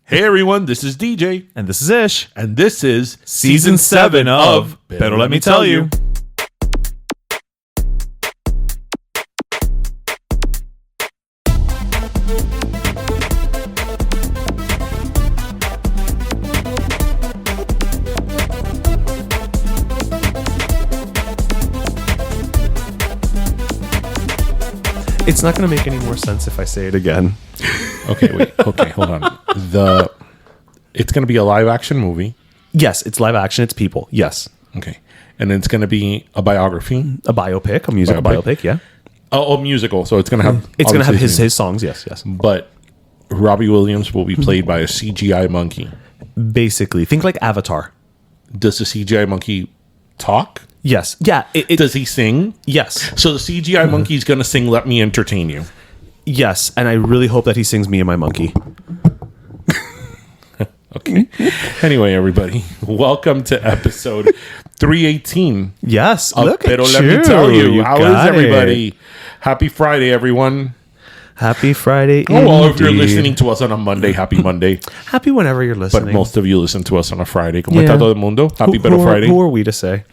Hey everyone, this is DJ. And this is Ish. And this is Season 7 of Pero Let Me Tell You. It's not going to make any more sense if I say it again. Okay, wait. Okay, hold on. It's going to be a live action movie. Yes, it's live action. It's people. Yes. Okay. And it's going to be a biography. A biopic. A musical biopic, yeah. Oh, musical. So it's going to have... It's going to have his songs, yes. But Robbie Williams will be played by a CGI monkey. Basically. Think like Avatar. Does the CGI monkey talk? Yes. Yeah. Does he sing? Yes. So the CGI monkey is going to sing Let Me Entertain You. Yes. And I really hope that he sings Me and My Monkey. Okay. Anyway, everybody, welcome to episode 318. Yes. Look at you. Let me tell you. How is everybody? Happy Friday, everyone. Happy Friday. Oh, well, if you're listening to us on a Monday, happy Monday. Happy whenever you're listening. But most of you listen to us on a Friday. ¿Cómo está todo el mundo? Happy Pero Friday. Who are we to say?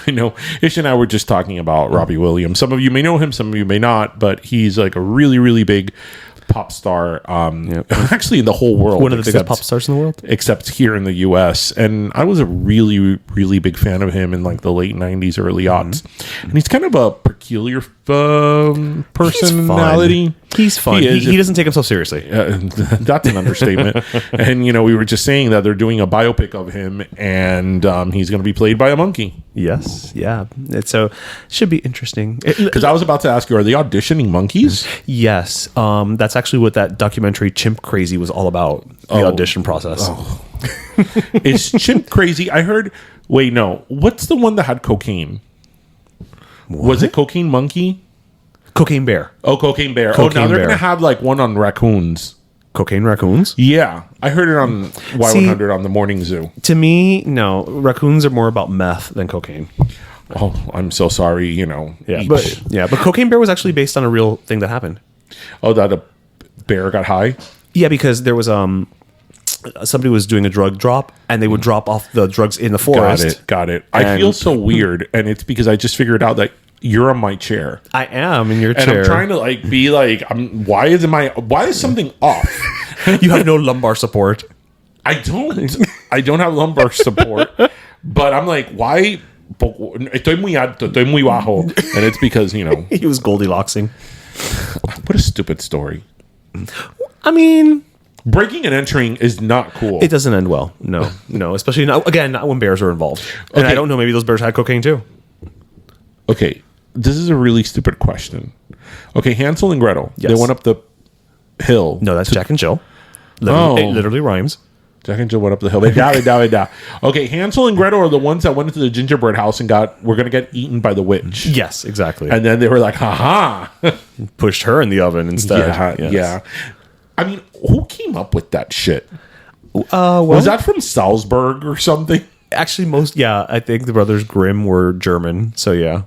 I know. Ish and I were just talking about Robbie Williams. Some of you may know him, some of you may not, but he's like a really, really big pop star, actually in the whole world. One of the biggest pop stars in the world? Except here in the US. And I was a really, really big fan of him in like the late 90s, early aughts. And he's kind of a peculiar personality. He's fun. He doesn't take himself seriously. That's an understatement. And, we were just saying that they're doing a biopic of him and he's going to be played by a monkey. Yes. Yeah. So should be interesting. Because I was about to ask you, are they auditioning monkeys? Yes. That's actually what that documentary Chimp Crazy was all about. The audition process. Oh. Is Chimp Crazy? I heard. Wait, no. What's the one that had cocaine? What? Was it Cocaine Monkey? Cocaine Bear. Oh, Cocaine Bear. Cocaine now they're Bear. going to have like one on raccoons. Cocaine raccoons? Yeah. I heard it on Y100 on the Morning Zoo. To me, no. Raccoons are more about meth than cocaine. Oh, I'm so sorry, Yeah, but Cocaine Bear was actually based on a real thing that happened. Oh, that a bear got high? Yeah, because there was somebody was doing a drug drop and they would drop off the drugs in the forest. Got it. I feel so weird, and it's because I just figured out that you're on my chair. I am in your chair. And I'm trying to be like, why is something off? You have no lumbar support. I don't have lumbar support, but I'm like, why? Estoy muy alto, estoy muy bajo. And it's because, He was Goldilocksing. What a stupid story. I mean, breaking and entering is not cool. It doesn't end well. No. Especially not when bears are involved. And I don't know, maybe those bears had cocaine too. Okay. This is a really stupid question. Okay, Hansel and Gretel. Yes. They went up the hill. No, that's Jack and Jill. It literally rhymes. Jack and Jill went up the hill. Okay, Hansel and Gretel are the ones that went into the gingerbread house and were going to get eaten by the witch. Yes, exactly. And then they were like, haha. Pushed her in the oven instead. Yeah. I mean, who came up with that shit? Well, was that from Salzburg or something? Actually, I think the Brothers Grimm were German. So, yeah.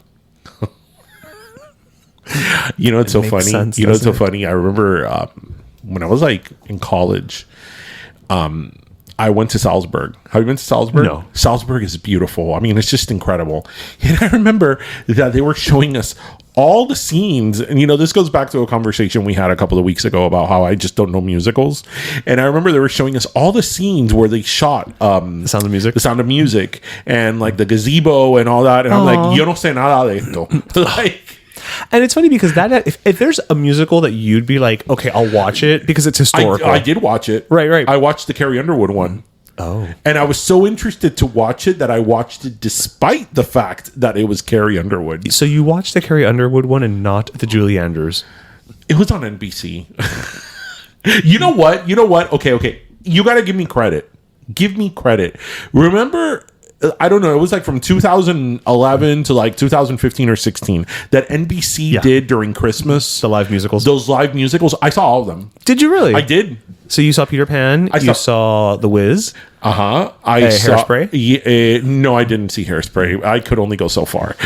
It's so funny. Sense, it's so funny. I remember when I was like in college, I went to Salzburg. Have you been to Salzburg? No. Salzburg is beautiful. I mean, it's just incredible. And I remember that they were showing us all the scenes. And, this goes back to a conversation we had a couple of weeks ago about how I just don't know musicals. And I remember they were showing us all the scenes where they shot The Sound of Music. The Sound of Music. And like the gazebo and all that. And I'm like, yo no sé nada de esto. And it's funny because if there's a musical that you'd be like, okay, I'll watch it because it's historical. I did watch it. Right. I watched the Carrie Underwood one. Oh. And I was so interested to watch it that I watched it despite the fact that it was Carrie Underwood. So you watched the Carrie Underwood one and not the Julie Andrews? It was on NBC. You know what? Okay. You got to give me credit. Give me credit. Remember... I don't know. It was like from 2011 to like 2015 or 16 that NBC did during Christmas. The live musicals. Those live musicals. I saw all of them. Did you really? I did. So you saw Peter Pan. You saw The Wiz. I saw Hairspray. No, I didn't see Hairspray. I could only go so far.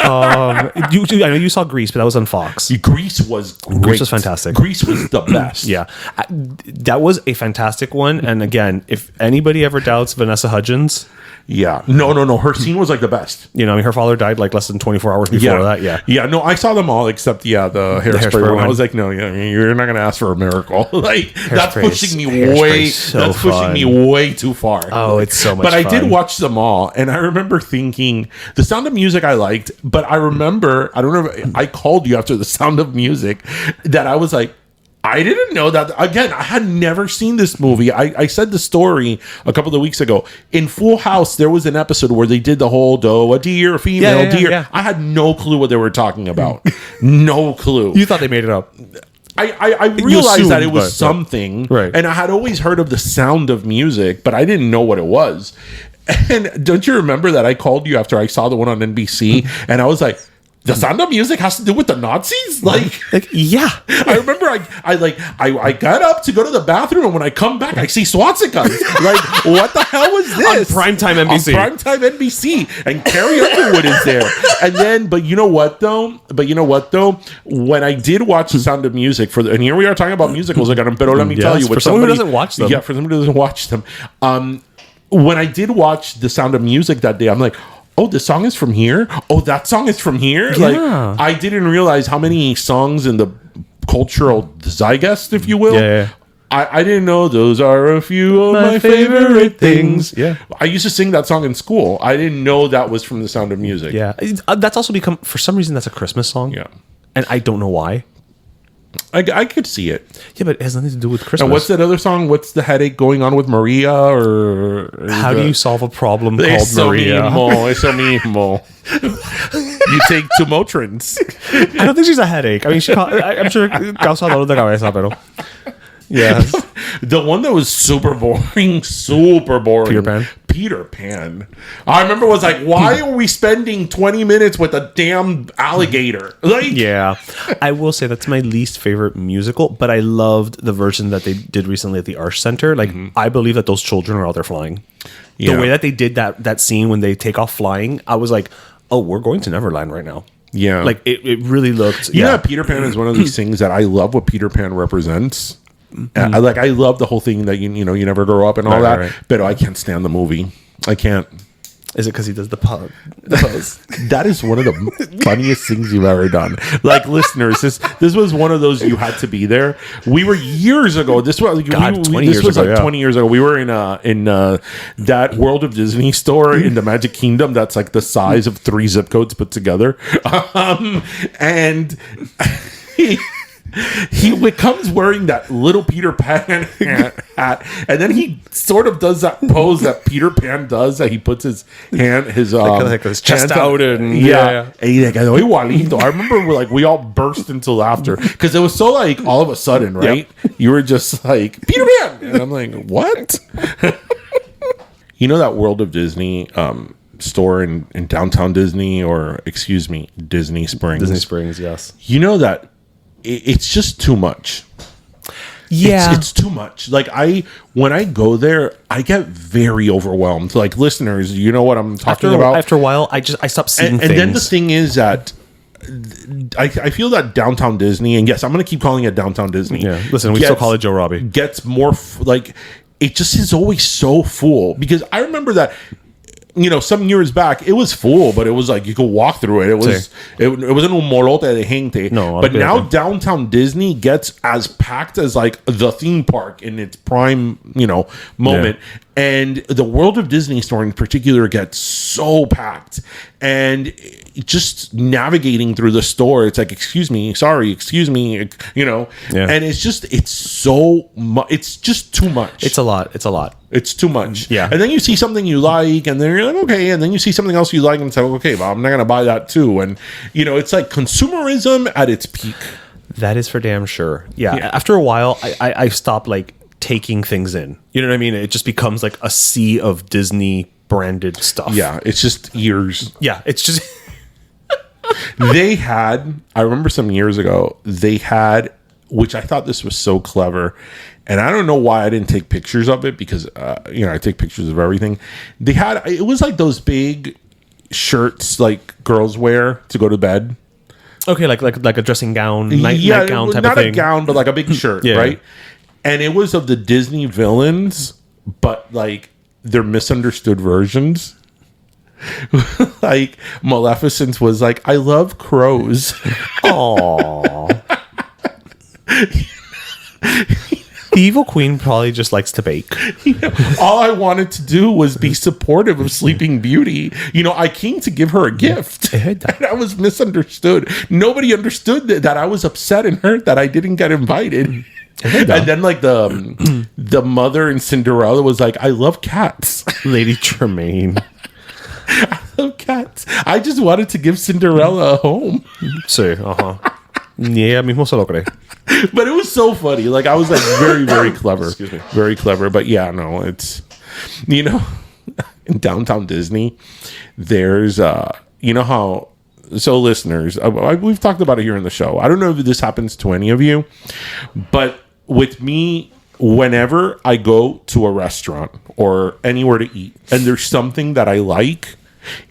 I know you saw Grease, but that was on Fox. Grease was great. Grease was fantastic. Grease was the best. Yeah, that was a fantastic one. And again, if anybody ever doubts Vanessa Hudgens, Yeah. No. Her scene was like the best. you know, I mean, her father died like less than 24 hours before that. Yeah. Yeah. No, I saw them all except the hairspray one. one. I was like, no, yeah, I mean, you're not gonna ask for a miracle. Like that's Hairspray's- pushing me Hairspray's so that's pushing fun. me way too far. Oh, it's so much But I did fun. watch them all, and I remember thinking The Sound of Music I liked, but I remember I don't know if I called you after The Sound of Music that I was like, I didn't know that. Again, I had never seen this movie. I said the story a couple of weeks ago. In Full House, there was an episode where they did the whole doe, a deer, a female deer. yeah. I had no clue what they were talking about. No clue. You thought they made it up. I realized that it was but- something. Right. And I had always heard of The Sound of Music, but I didn't know what it was. And don't you remember that I called you after I saw the one on NBC and I was like, The Sound of Music has to do with the Nazis? Like yeah. I remember I got up to go to the bathroom, and when I come back, I see swastikas. Like, what the hell was this? On primetime NBC. On primetime NBC. And Carrie Underwood is there. And then, but you know what though? When I did watch The Sound of Music and here we are talking about musicals again, but let me tell you, for someone who doesn't watch them. Yeah, for someone who doesn't watch them. When I did watch The Sound of Music that day, I'm like, oh, this song is from here? Oh, that song is from here? Yeah. Like, I didn't realize how many songs in the cultural zeitgeist, if you will. Yeah. I didn't know those are a few of my favorite things. Yeah. I used to sing that song in school. I didn't know that was from The Sound of Music. Yeah. That's also become, for some reason, that's a Christmas song. Yeah. And I don't know why. I could see it. Yeah, but it has nothing to do with Christmas. And what's that other song? What's the headache going on with Maria? Or How do you solve a problem called Eso Maria? mismo, eso mismo. You take two Motrins. I don't think she's a headache. I mean, I'm sure causa dolor de cabeza, pero... Yeah. The one that was super boring. Peter Pan. I remember was like, why are we spending 20 minutes with a damn alligator? Like, Yeah. I will say that's my least favorite musical, but I loved the version that they did recently at the Arts Center. Like, I believe that those children are out there flying. Yeah. The way that they did that scene when they take off flying, I was like, oh, we're going to Neverland right now. Yeah. Like, it really looked... Yeah, Peter Pan is one of these things that I love what Peter Pan represents. I love the whole thing that you never grow up and all that. Right. But I can't stand the movie. I can't. Is it because he does the pose? That is one of the funniest things you've ever done. Like, listeners, this was one of those you had to be there. We were years ago. This was 20 years ago, yeah. 20 years ago. We were in that World of Disney store in the Magic Kingdom. That's like the size of 3 zip codes put together. And he comes wearing that little Peter Pan hat, and then he sort of does that pose that Peter Pan does. That he puts his like his chest out and yeah. And he like, igualito. I remember we all burst into laughter because it was so like all of a sudden, right? Yep. You were just like Peter Pan, and I'm like, what? You know that World of Disney store in downtown Disney, or excuse me, Disney Springs. Disney Springs, yes. You know that. It's just too much. Yeah. It's too much. Like when I go there, I get very overwhelmed. Like, listeners, you know what I'm talking about? After a while, I stopped seeing things. And then the thing is that I feel that downtown Disney, and yes, I'm going to keep calling it downtown Disney. Yeah. Listen, we still call it Joe Robbie. Gets more it just is always so full, because I remember that, some years back, it was full, but it was like you could walk through it. It was it wasn't un molote de gente. No, but now downtown Disney gets as packed as like the theme park in its prime, moment. Yeah. And the World of Disney store in particular gets so packed, and just navigating through the store, it's like, excuse me, Yeah. And it's so much. It's just too much. It's a lot. It's too much. Yeah. And then you see something you like, and then you're like, okay. And then you see something else you like, and it's like, okay, well, I'm not going to buy that too. And, it's like consumerism at its peak. That is for damn sure. Yeah. After a while, I stopped taking things in. You know what I mean? It just becomes like a sea of Disney branded stuff. Yeah. It's just years. Yeah. It's just... I remember some years ago, which I thought this was so clever, and I don't know why I didn't take pictures of it, because I take pictures of everything. It was like those big shirts like girls wear to go to bed. Okay, like a dressing gown, nightgown type of thing. Not a gown, but like a big shirt, Yeah. right? And it was of the Disney villains, but like they're misunderstood versions. Like Maleficent was like, I love crows. Aww. The evil queen probably just likes to bake. All I wanted to do was be supportive of Sleeping Beauty. I came to give her a gift. And I was misunderstood. Nobody understood that I was upset and hurt that I didn't get invited. And then like the mother in Cinderella was like, I love cats. Lady Tremaine. I love cats. I just wanted to give Cinderella a home. Sí, Yeah, mismo se lo cree. But it was so funny. Like I was like very, very clever. Excuse me. Very clever. But yeah, no, it's in downtown Disney, there's how so listeners, we've talked about it here in the show. I don't know if this happens to any of you, but with me, whenever I go to a restaurant or anywhere to eat and there's something that I like,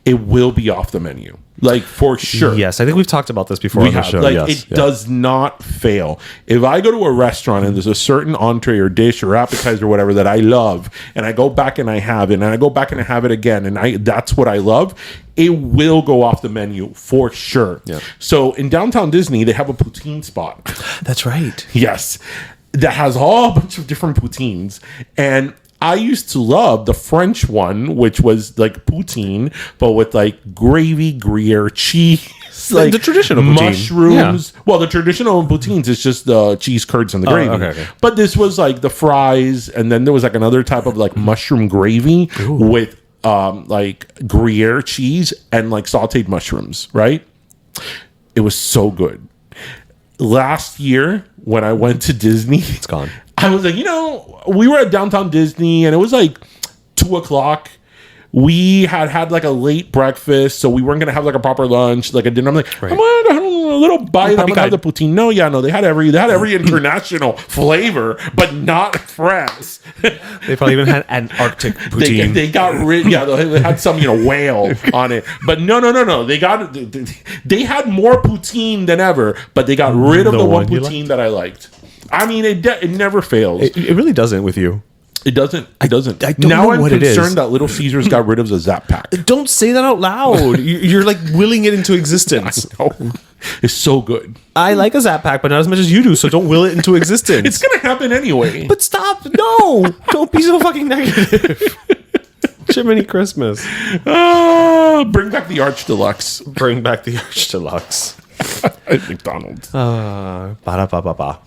it will be off the menu. Like for sure. Yes, I think we've talked about this before on the show. Like it does not fail. If I go to a restaurant and there's a certain entree or dish or appetizer or whatever that I love, and I go back and I have it, and I go back and I have it again, and that's what I love, it will go off the menu for sure. Yeah. So in downtown Disney, they have a poutine spot. That's right. Yes. That has all a bunch of different poutines. And I used to love the French one, which was like poutine, but with like gravy, Gruyere, cheese, like the traditional poutine. Mushrooms. Yeah. Well, the traditional poutines is just the cheese curds and the gravy. Okay. But this was like the fries, and then there was like another type of like mushroom gravy with like Gruyere cheese and like sauteed mushrooms, right? It was so good. Last year, when I went to Disney, it's gone. I was like, we were at downtown Disney and it was like 2:00. We had like a late breakfast, so we weren't going to have like a proper lunch, like a dinner. I'm like, right. Come on, I have a little bite. I'm going to have the poutine. No, they had every international flavor, but not France. They probably even had an Arctic poutine. They got rid, they had some, whale on it. But no. They had more poutine than ever, but they got rid of the one poutine that I liked. I mean, it never fails. It really doesn't with you. It doesn't. I don't now know I'm what it is. concerned that Little Caesars got rid of the Zap Pack. Don't say that out loud. You're like willing it into existence. It's so good. I like a Zap Pack, but not as much as you do, so don't will it into existence. It's going to happen anyway. But stop. No. Don't be so fucking negative. Jiminy Christmas. Bring back the Arch Deluxe. Bring back the Arch Deluxe. At McDonald's. Ba-da-ba-ba-ba.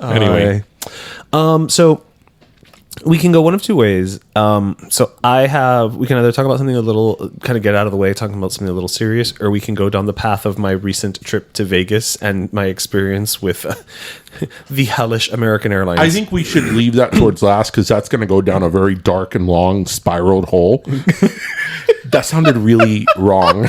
Anyway. So we can go one of two ways. So we can either talk about something a little, kind of get out of the way, talking about something a little serious, or we can go down the path of my recent trip to Vegas and my experience with the hellish American Airlines. I think we should leave that towards last because that's going to go down a very dark and long spiraled hole. That sounded really wrong.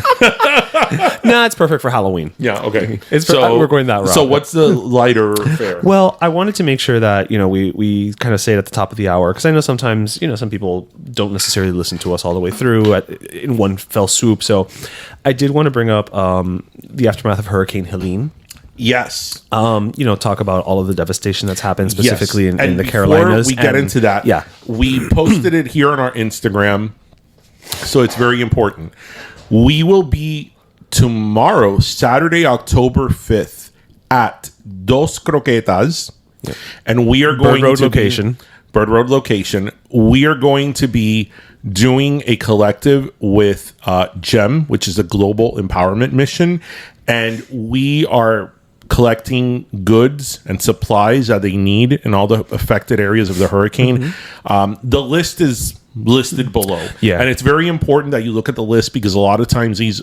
Nah, it's perfect for Halloween. Yeah, okay. We're going that route. So what's the lighter fare? Well, I wanted to make sure that, we kind of say it at the top of the hour, because I know sometimes, some people don't necessarily listen to us all the way through in one fell swoop. So I did want to bring up the aftermath of Hurricane Helene. Yes. Talk about all of the devastation that's happened specifically in the before Carolinas. We get into that. Yeah. We posted it here on our Instagram. So it's very important. We will be tomorrow, Saturday, October 5th at Dos Croquetas. Yep. And we are going Bird Road location. We are going to be doing a collective with GEM, which is a global empowerment mission. And we are collecting goods and supplies that they need in all the affected areas of the hurricane. Mm-hmm. The list is listed below. Yeah. And it's very important that you look at the list because a lot of times these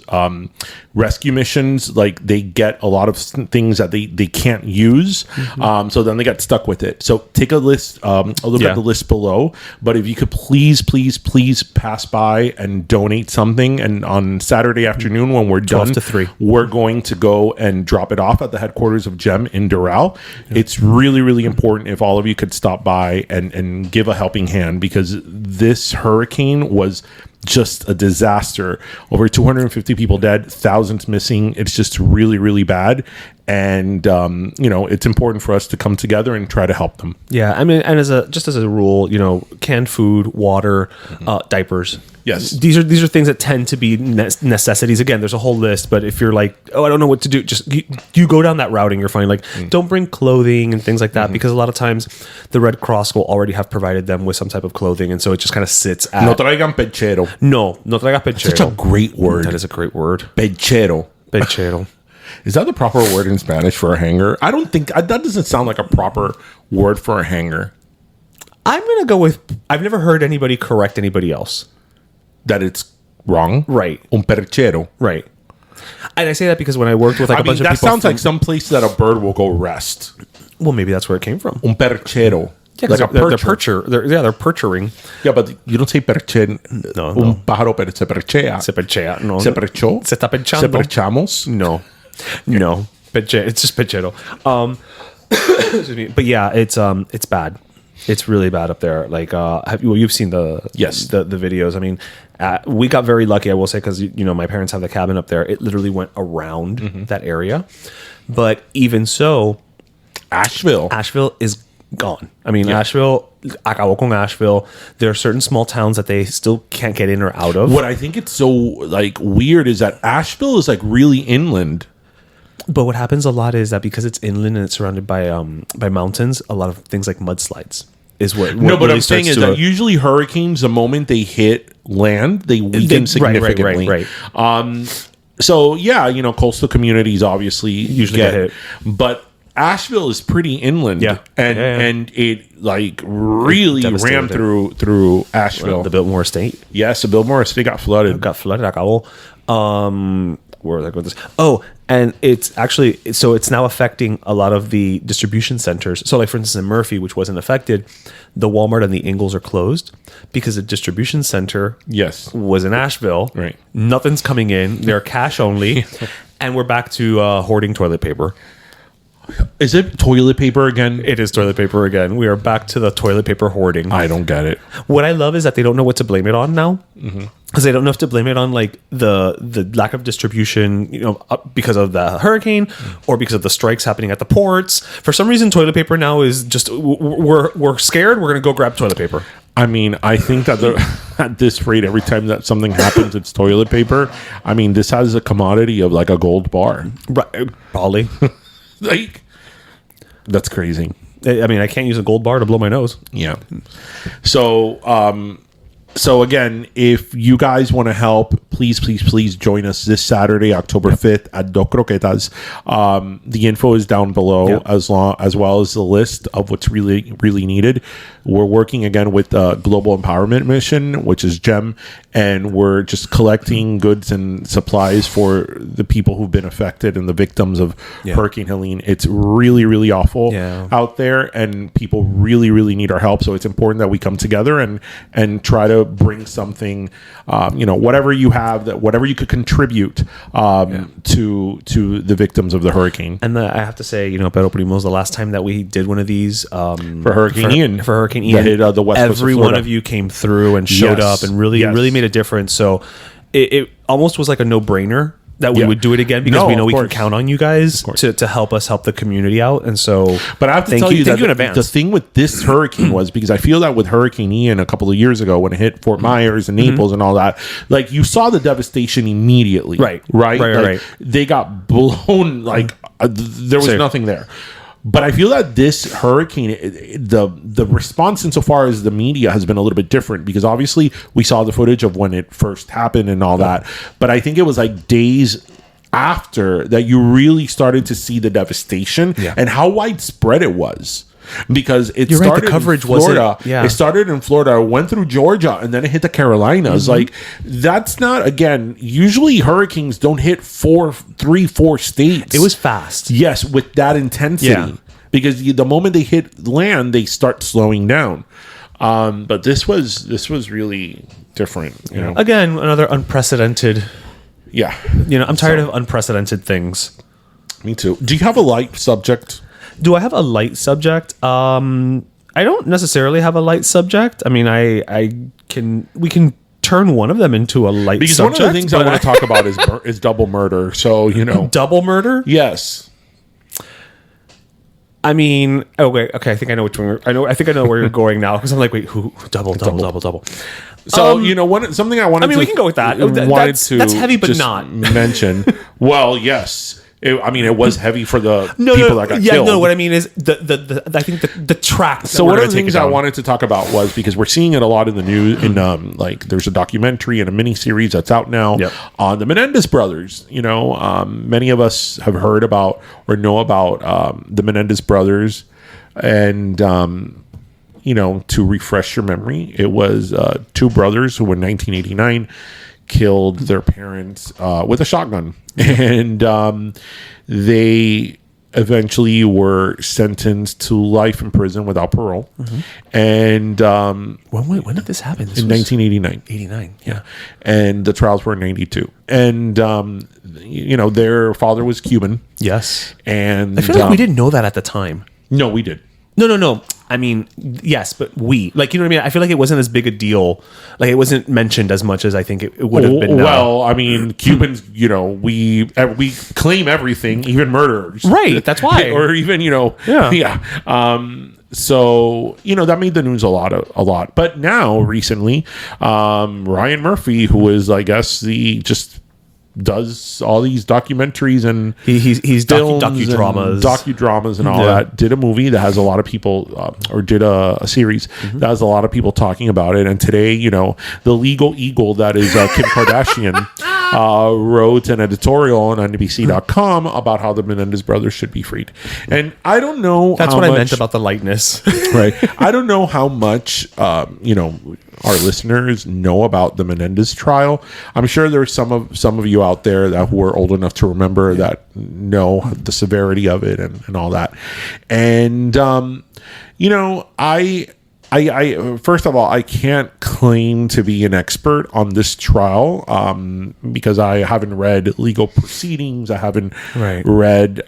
rescue missions, like they get a lot of things that they can't use. Mm-hmm. So then they get stuck with it. So take a list, a look at the list below. But if you could please pass by and donate something. And on Saturday afternoon when we're 12 done, to 3. we're going to go and drop it off at the headquarters of GEM in Doral. Yeah. It's really, really important if all of you could stop by and give a helping hand because this hurricane was just a disaster. Over 250 people dead, thousands missing. It's just really, really bad. And it's important for us to come together and try to help them. Yeah, I mean, and as a rule, canned food, water, diapers. Yes, these are things that tend to be necessities. Again, there's a whole list, but if you're like, oh, I don't know what to do, just you go down that routing. You're fine. Like, don't bring clothing and things like that, because a lot of times the Red Cross will already have provided them with some type of clothing, and so it just kind of sits at. No traigan pechero. No traigan pechero. Such a great word. That is a great word. Pechero. Pechero. Is that the proper word in Spanish for a hanger? I don't think that doesn't sound like a proper word for a hanger. I'm gonna go with. I've never heard anybody correct anybody else. That it's wrong, right? Un perchero, right? And I say that because when I worked with a bunch of people, that sounds like some place that a bird will go rest. Well, maybe that's where it came from. Un perchero, yeah, like they're percher. They're perchering. Yeah, but you don't say percher. No. Un pájaro se perchea. Se perchea. No. Se perchó. Se está perchando. Se perchamos. No. It's just pechero. Excuse me. But yeah, it's bad. It's really bad up there. Like, you've seen the videos. I mean, we got very lucky, I will say, because my parents have the cabin up there. It literally went around that area, but even so, Asheville is gone. I mean, Asheville, acabó con Asheville. There are certain small towns that they still can't get in or out of. What I think it's so like weird is that Asheville is like really inland. But what happens a lot is that because it's inland and it's surrounded by mountains, a lot of things like mudslides is what no, but really I'm saying is that usually hurricanes, the moment they hit land, they weaken significantly. Right. So yeah, coastal communities obviously usually get hit, but Asheville is pretty inland, and it like really rammed through Asheville. Well, the Biltmore Estate, yes, the Biltmore Estate got flooded. Acabó. Where was I going with this? Oh, and it's actually, so it's now affecting a lot of the distribution centers. So like, for instance, in Murphy, which wasn't affected, the Walmart and the Ingles are closed because the distribution center was in Asheville. Right. Nothing's coming in. They're cash only. And we're back to hoarding toilet paper. Is it toilet paper again? It is toilet paper again. We are back to the toilet paper hoarding. I don't get it. What I love is that they don't know what to blame it on now. Because they don't know if to blame it on like the lack of distribution, because of the hurricane or because of the strikes happening at the ports. For some reason, toilet paper now is just we're scared. We're gonna go grab toilet paper. I mean, I think that at this rate, every time that something happens, it's toilet paper. I mean, this has a commodity of like a gold bar. Right, probably. Like, that's crazy. I mean, I can't use a gold bar to blow my nose. Yeah. So again, if you guys want to help, please join us this Saturday, October 5th at Do Croquetas. The info is down below as well as the list of what's really, really needed. We're working again with the Global Empowerment Mission, which is GEM, and we're just collecting goods and supplies for the people who've been affected and the victims of Hurricane Helene. It's really, really awful out there, and people really, really need our help. So it's important that we come together and try to bring something, whatever you have, whatever you could contribute to the victims of the hurricane. And I have to say, Pero Primos, the last time that we did one of these for Hurricane Ian, that hit the west coast of Florida, every one of you came through and showed up and really made a difference. So it almost was like a no-brainer that we would do it again, because we know we can count on you guys to help us help the community out. And so, but I have to tell you that in advance. The thing with this hurricane was, because I feel that with Hurricane Ian a couple of years ago when it to hit Fort Myers and Naples and all that. Like, you saw the devastation immediately. Right. They got blown. Like, there was nothing there. But I feel that this hurricane, the response insofar as the media has been a little bit different, because obviously we saw the footage of when it first happened and all that. But I think it was like days after that you really started to see the devastation and how widespread it was. Because it started in Florida. It started in Florida, went through Georgia, and then it hit the Carolinas. Like, that's not, again, usually hurricanes don't hit 4 states. It was fast. Yes, with that intensity. Because the moment they hit land, they start slowing down. But this was really different. Again, another unprecedented. Yeah. I'm tired of unprecedented things. Me too. Do you have a light subject? Do I have a light subject? I don't necessarily have a light subject. I mean, we can turn one of them into a light Because subject. one of the things I want to talk about is double murder. So, double murder? Yes. I mean, okay. I think I know which one. I think I know where you're going now because I'm like, wait, who? Double. So something I wanted. I mean, we can go with that. That's heavy, but not mention. Well, yes. It was heavy for the people that got killed. No, what I mean is I think the track. So one of the things I wanted to talk about was because we're seeing it a lot in the news. There's a documentary and a mini series that's out now on the Menendez brothers. Many of us have heard about or know about the Menendez brothers, and to refresh your memory, it was two brothers who in 1989 killed their parents with a shotgun. And they eventually were sentenced to life in prison without parole. And when did this happen? In 1989. 89, yeah. And the trials were in 92. And their father was Cuban. Yes. And I feel like we didn't know that at the time. No, we did. No. I mean, yes, but you know what I mean? I feel like it wasn't as big a deal. Like, it wasn't mentioned as much as I think it would have been now. Well, I mean, Cubans, we claim everything, even murderers. Right, that's why. Or even, yeah. So, that made the news a lot. But now, recently, Ryan Murphy, who is, I guess, does all these documentaries and he's docudramas and all that. Did a movie that has a lot of people, or did a series that has a lot of people talking about it. And today, the legal eagle that is Kim Kardashian wrote an editorial on NBC.com about how the Menendez brothers should be freed. And I don't know. That's what I meant about the lightness, right? I don't know how much our listeners know about the Menendez trial. I'm sure there's some of you out there who are old enough to remember that know the severity of it and all that. And I first of all, I can't claim to be an expert on this trial because I haven't read legal proceedings. I haven't read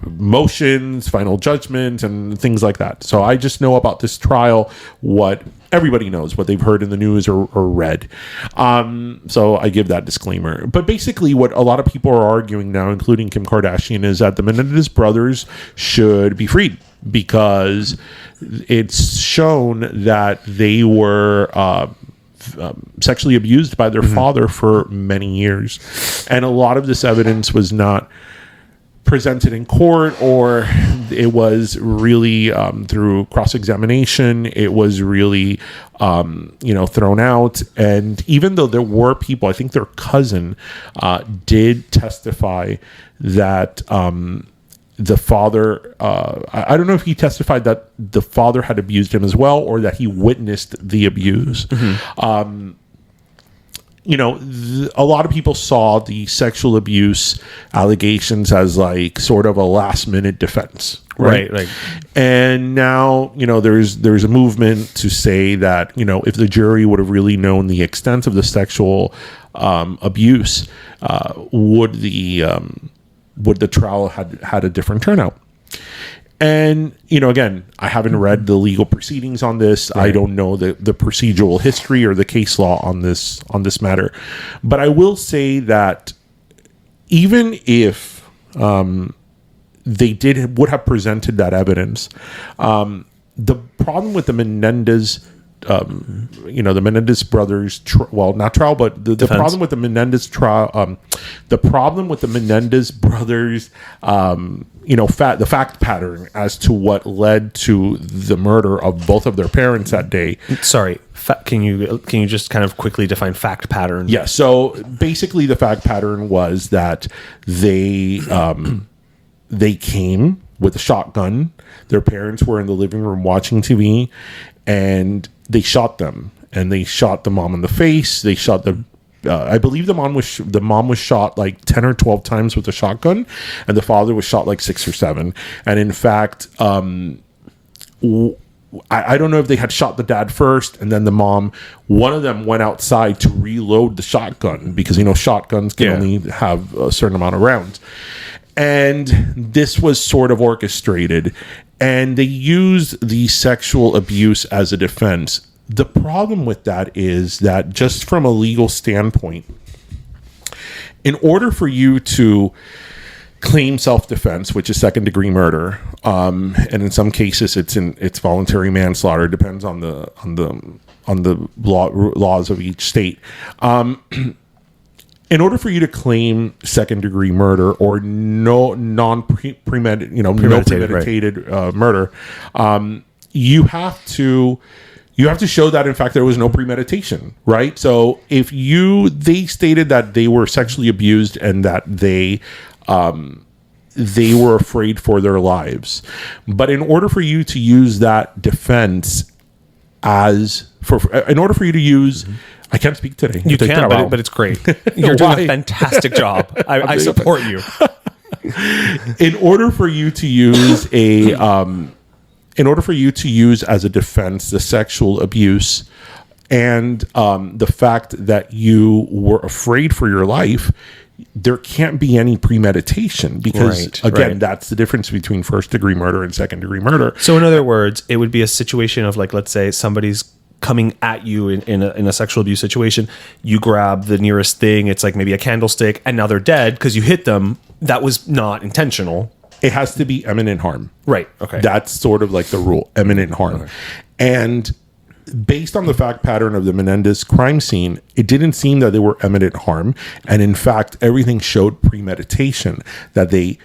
motions, final judgment, and things like that. So I just know about this trial what everybody knows, what they've heard in the news or read. So I give that disclaimer. But basically what a lot of people are arguing now, including Kim Kardashian, is that the Menendez brothers should be freed because it's shown that they were sexually abused by their father for many years. And a lot of this evidence was not presented in court, or it was really through cross-examination. It was really thrown out. And even though there were people, I think their cousin did testify that the father, I don't know if he testified that the father had abused him as well, or that he witnessed the abuse. A lot of people saw the sexual abuse allegations as like sort of a last minute defense. Right. And now, there's a movement to say that, if the jury would have really known the extent of the sexual abuse, would the trial had a different turnout. And, again, I haven't read the legal proceedings on this. Right. I don't know the procedural history or the case law on this matter. But I will say that even if they would have presented that evidence, the problem with the Menendez the Menendez brothers not trial, but the problem with the Menendez trial, the problem with the Menendez brothers the fact pattern as to what led to the murder of both of their parents that day. Sorry, can you just kind of quickly define fact pattern? Yeah, so basically the fact pattern was that they came with a shotgun. Their parents were in the living room watching TV, and they shot them. And they shot the mom in the face. They shot I believe the mom was shot like 10 or 12 times with a shotgun, and the father was shot like 6 or 7. And in fact, I don't know if they had shot the dad first and then the mom. One of them went outside to reload the shotgun because shotguns can only have a certain amount of rounds. And this was sort of orchestrated, and they used the sexual abuse as a defense. the problem with that is that just from a legal standpoint, in order for you to claim self-defense, which is second-degree murder, and in some cases it's voluntary manslaughter, depends on the laws of each state. In order for you to claim second-degree murder or no premeditated murder, you have to show that in fact there was no premeditation, right? So if they stated that they were sexually abused and that they were afraid for their lives, but in order for you to use that defense in order for you to use, I can't speak today. You can, but it's great. You're doing a fantastic job. I support you. In order for you to use as a defense the sexual abuse and the fact that you were afraid for your life, there can't be any premeditation because, that's the difference between first-degree murder and second-degree murder. So in other words, it would be a situation of like, let's say somebody's coming at you in a sexual abuse situation. You grab the nearest thing. It's like maybe a candlestick, and now they're dead because you hit them. That was not intentional. It has to be imminent harm. Right. Okay. That's sort of like the rule, imminent harm. Okay. And based on the fact pattern of the Menendez crime scene, it didn't seem that they were imminent harm. And in fact, everything showed premeditation, that they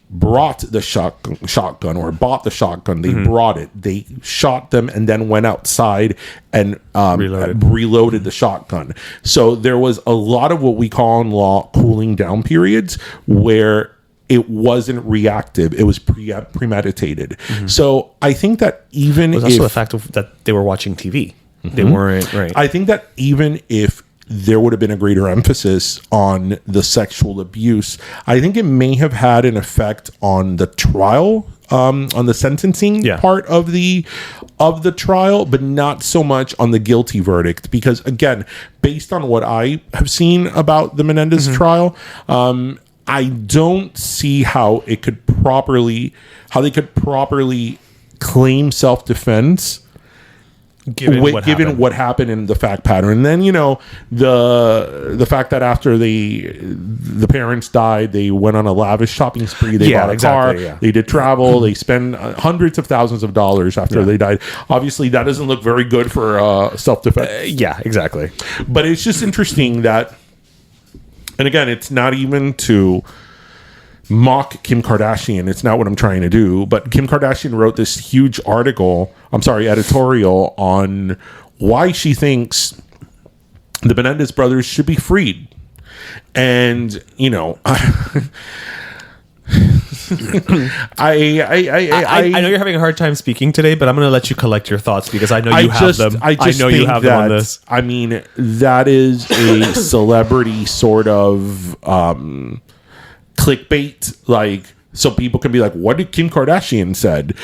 brought the shotgun or bought the shotgun. They brought it. They shot them and then went outside and reloaded the shotgun. So there was a lot of what we call in law cooling down periods where it wasn't reactive. It was premeditated. So I think that even it was also the fact that they were watching TV. They weren't, right. I think that even if there would have been a greater emphasis on the sexual abuse, I think it may have had an effect on the trial, on the sentencing part of the trial, but not so much on the guilty verdict. Because again, based on what I have seen about the Menendez trial, I don't see how they could properly claim self-defense given what happened in the fact pattern. And then, the fact that after the parents died, they went on a lavish shopping spree. They bought a car. Yeah. They did travel. They spent hundreds of thousands of dollars after they died. Obviously, that doesn't look very good for self-defense. Yeah, exactly. But it's just interesting that, and again, it's not even to mock Kim Kardashian. It's not what I'm trying to do. But Kim Kardashian wrote this huge editorial on why she thinks the Menendez brothers should be freed. And, I know you're having a hard time speaking today, but I'm going to let you collect your thoughts because I know you have them. I know you have them on this. I mean, that is a celebrity sort of clickbait, like, so people can be like, what did Kim Kardashian said?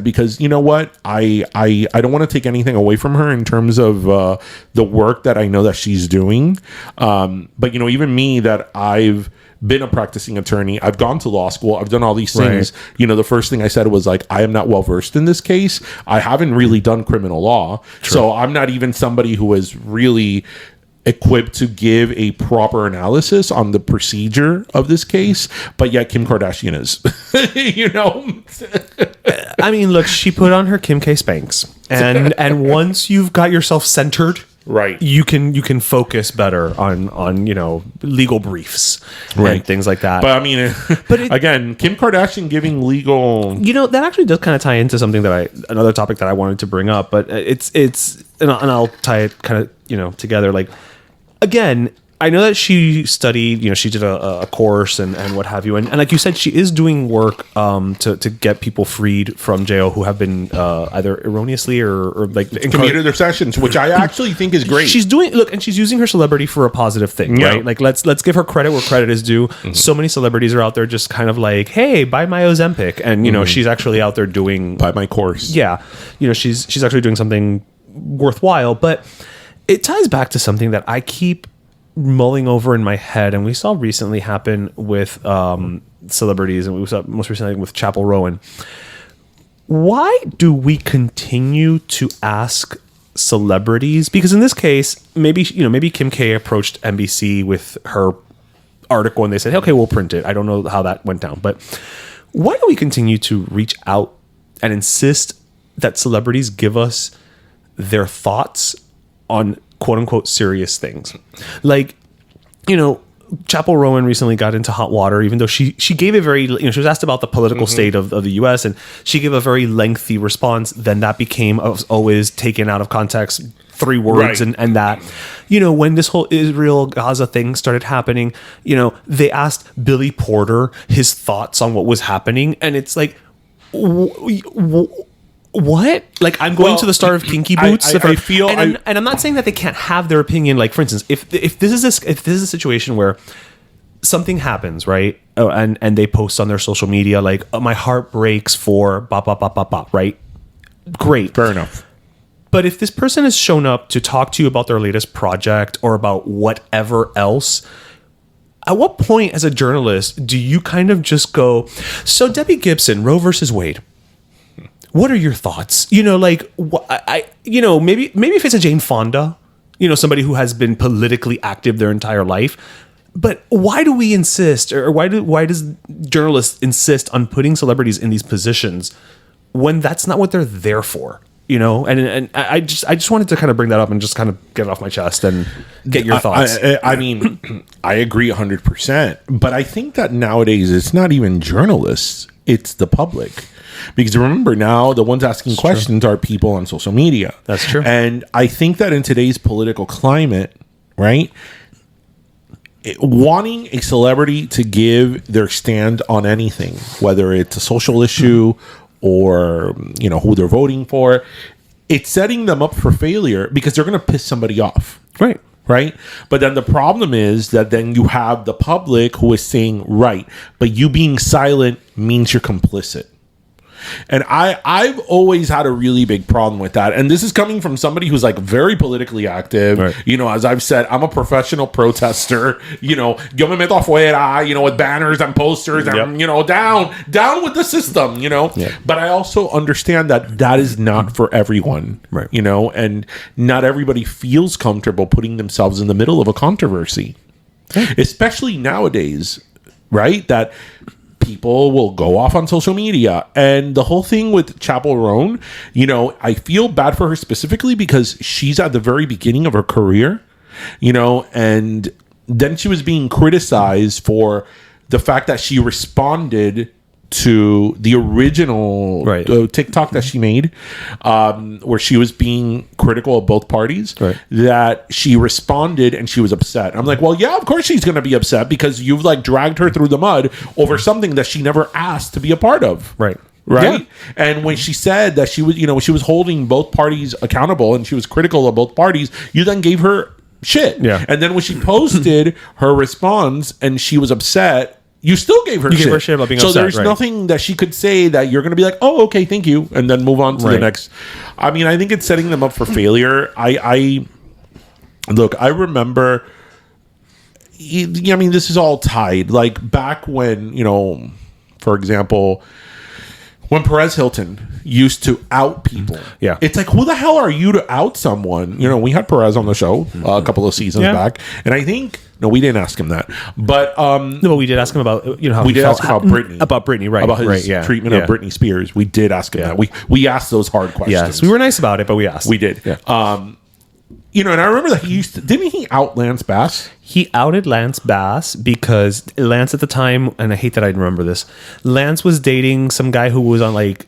Because you know what? I don't want to take anything away from her in terms of the work that I know that she's doing. But even me, that I've been a practicing attorney, I've gone to law school, I've done all these things. Right. The first thing I said was like, I am not well versed in this case. I haven't really done criminal law. True. So I'm not even somebody who is really equipped to give a proper analysis on the procedure of this case, but yet Kim Kardashian is. I mean, look, she put on her Kim K Spanx, and once you've got yourself centered, right, you can focus better on legal briefs, right, and things like that. But I mean, again, Kim Kardashian giving legal, that actually does kind of tie into something another topic that I wanted to bring up, but it's and I'll tie it kind of together. Like, again, I know that she studied, she did a course and what have you. And like you said, she is doing work to get people freed from jail who have been either erroneously or like commuted their sessions, which I actually think is great. She's doing, and she's using her celebrity for a positive thing, right? Like, let's give her credit where credit is due. Mm-hmm. So many celebrities are out there just kind of like, hey, buy my Ozempic. And, she's actually out there doing... Buy my course. Yeah. She's actually doing something worthwhile. But it ties back to something that I keep mulling over in my head, and we saw recently happen with celebrities, and we saw most recently with Chappell Rowan. Why do we continue to ask celebrities? Because in this case, maybe Kim K approached NBC with her article and they said, okay, we'll print it. I don't know how that went down, but why do we continue to reach out and insist that celebrities give us their thoughts on quote unquote serious things? Like, Chapel Rowan recently got into hot water, even though she gave a very, she was asked about the political state of the U.S. and she gave a very lengthy response. Then that became always taken out of context, 3 words, right. and that, when this whole Israel Gaza thing started happening, they asked Billy Porter his thoughts on what was happening, and it's like, what? Like, I'm going to the Star of Kinky Boots. I feel, and I'm not saying that they can't have their opinion. Like, for instance, if this is a situation where something happens, right? Oh, and they post on their social media like, my heart breaks for ba ba ba ba ba, right? Great, fair enough. But if this person has shown up to talk to you about their latest project or about whatever else, at what point as a journalist do you kind of just go, so Debbie Gibson, Roe versus Wade, what are your thoughts? Maybe if it's a Jane Fonda, somebody who has been politically active their entire life. But why do we insist, or why does journalists insist on putting celebrities in these positions when that's not what they're there for? And I just wanted to kind of bring that up and just kind of get it off my chest and get your thoughts. I mean, I agree 100%, but I think that nowadays it's not even journalists, it's the public. Because remember, now the ones asking questions are people on social media. That's true. And I think that in today's political climate, right, wanting a celebrity to give their stand on anything, whether it's a social issue or, who they're voting for, it's setting them up for failure because they're going to piss somebody off. Right. But then the problem is that then you have the public who is saying, right, but you being silent means you're complicit. And I've always had a really big problem with that. And this is coming from somebody who's like very politically active. Right. As I've said, I'm a professional protester, yo me meto afuera, with banners and posters and, down with the system, Yeah. But I also understand that is not for everyone, right. And not everybody feels comfortable putting themselves in the middle of a controversy, especially nowadays, right? That people will go off on social media. And the whole thing with Chapel Roan, I feel bad for her specifically because she's at the very beginning of her career, and then she was being criticized for the fact that she responded to the original TikTok that she made, where she was being critical of both parties, that she responded and she was upset. I'm like, well, yeah, of course she's going to be upset because you've like dragged her through the mud over something that she never asked to be a part of. Right. Yeah. And when she said that she was, she was holding both parties accountable and she was critical of both parties, you then gave her shit. Yeah. And then when she posted her response and she was upset, you still gave her shit. About being so upset, there's nothing that she could say that you're going to be like, oh, okay, thank you, and then move on to the next. I mean, I think it's setting them up for failure. I remember. I mean, this is all tied. Like back when, for example, when Perez Hilton used to out people. Yeah. It's like, who the hell are you to out someone? We had Perez on the show a couple of seasons back, and I think. No, we didn't ask him that. But no, we did ask him about how we did ask him about Britney. About Britney, right? About his treatment of Britney Spears. We did ask him that. We asked those hard questions. Yes, we were nice about it, but we asked. We did. Yeah. And I remember that didn't he out Lance Bass? He outed Lance Bass because Lance at the time, and I hate that I remember this, Lance was dating some guy who was on like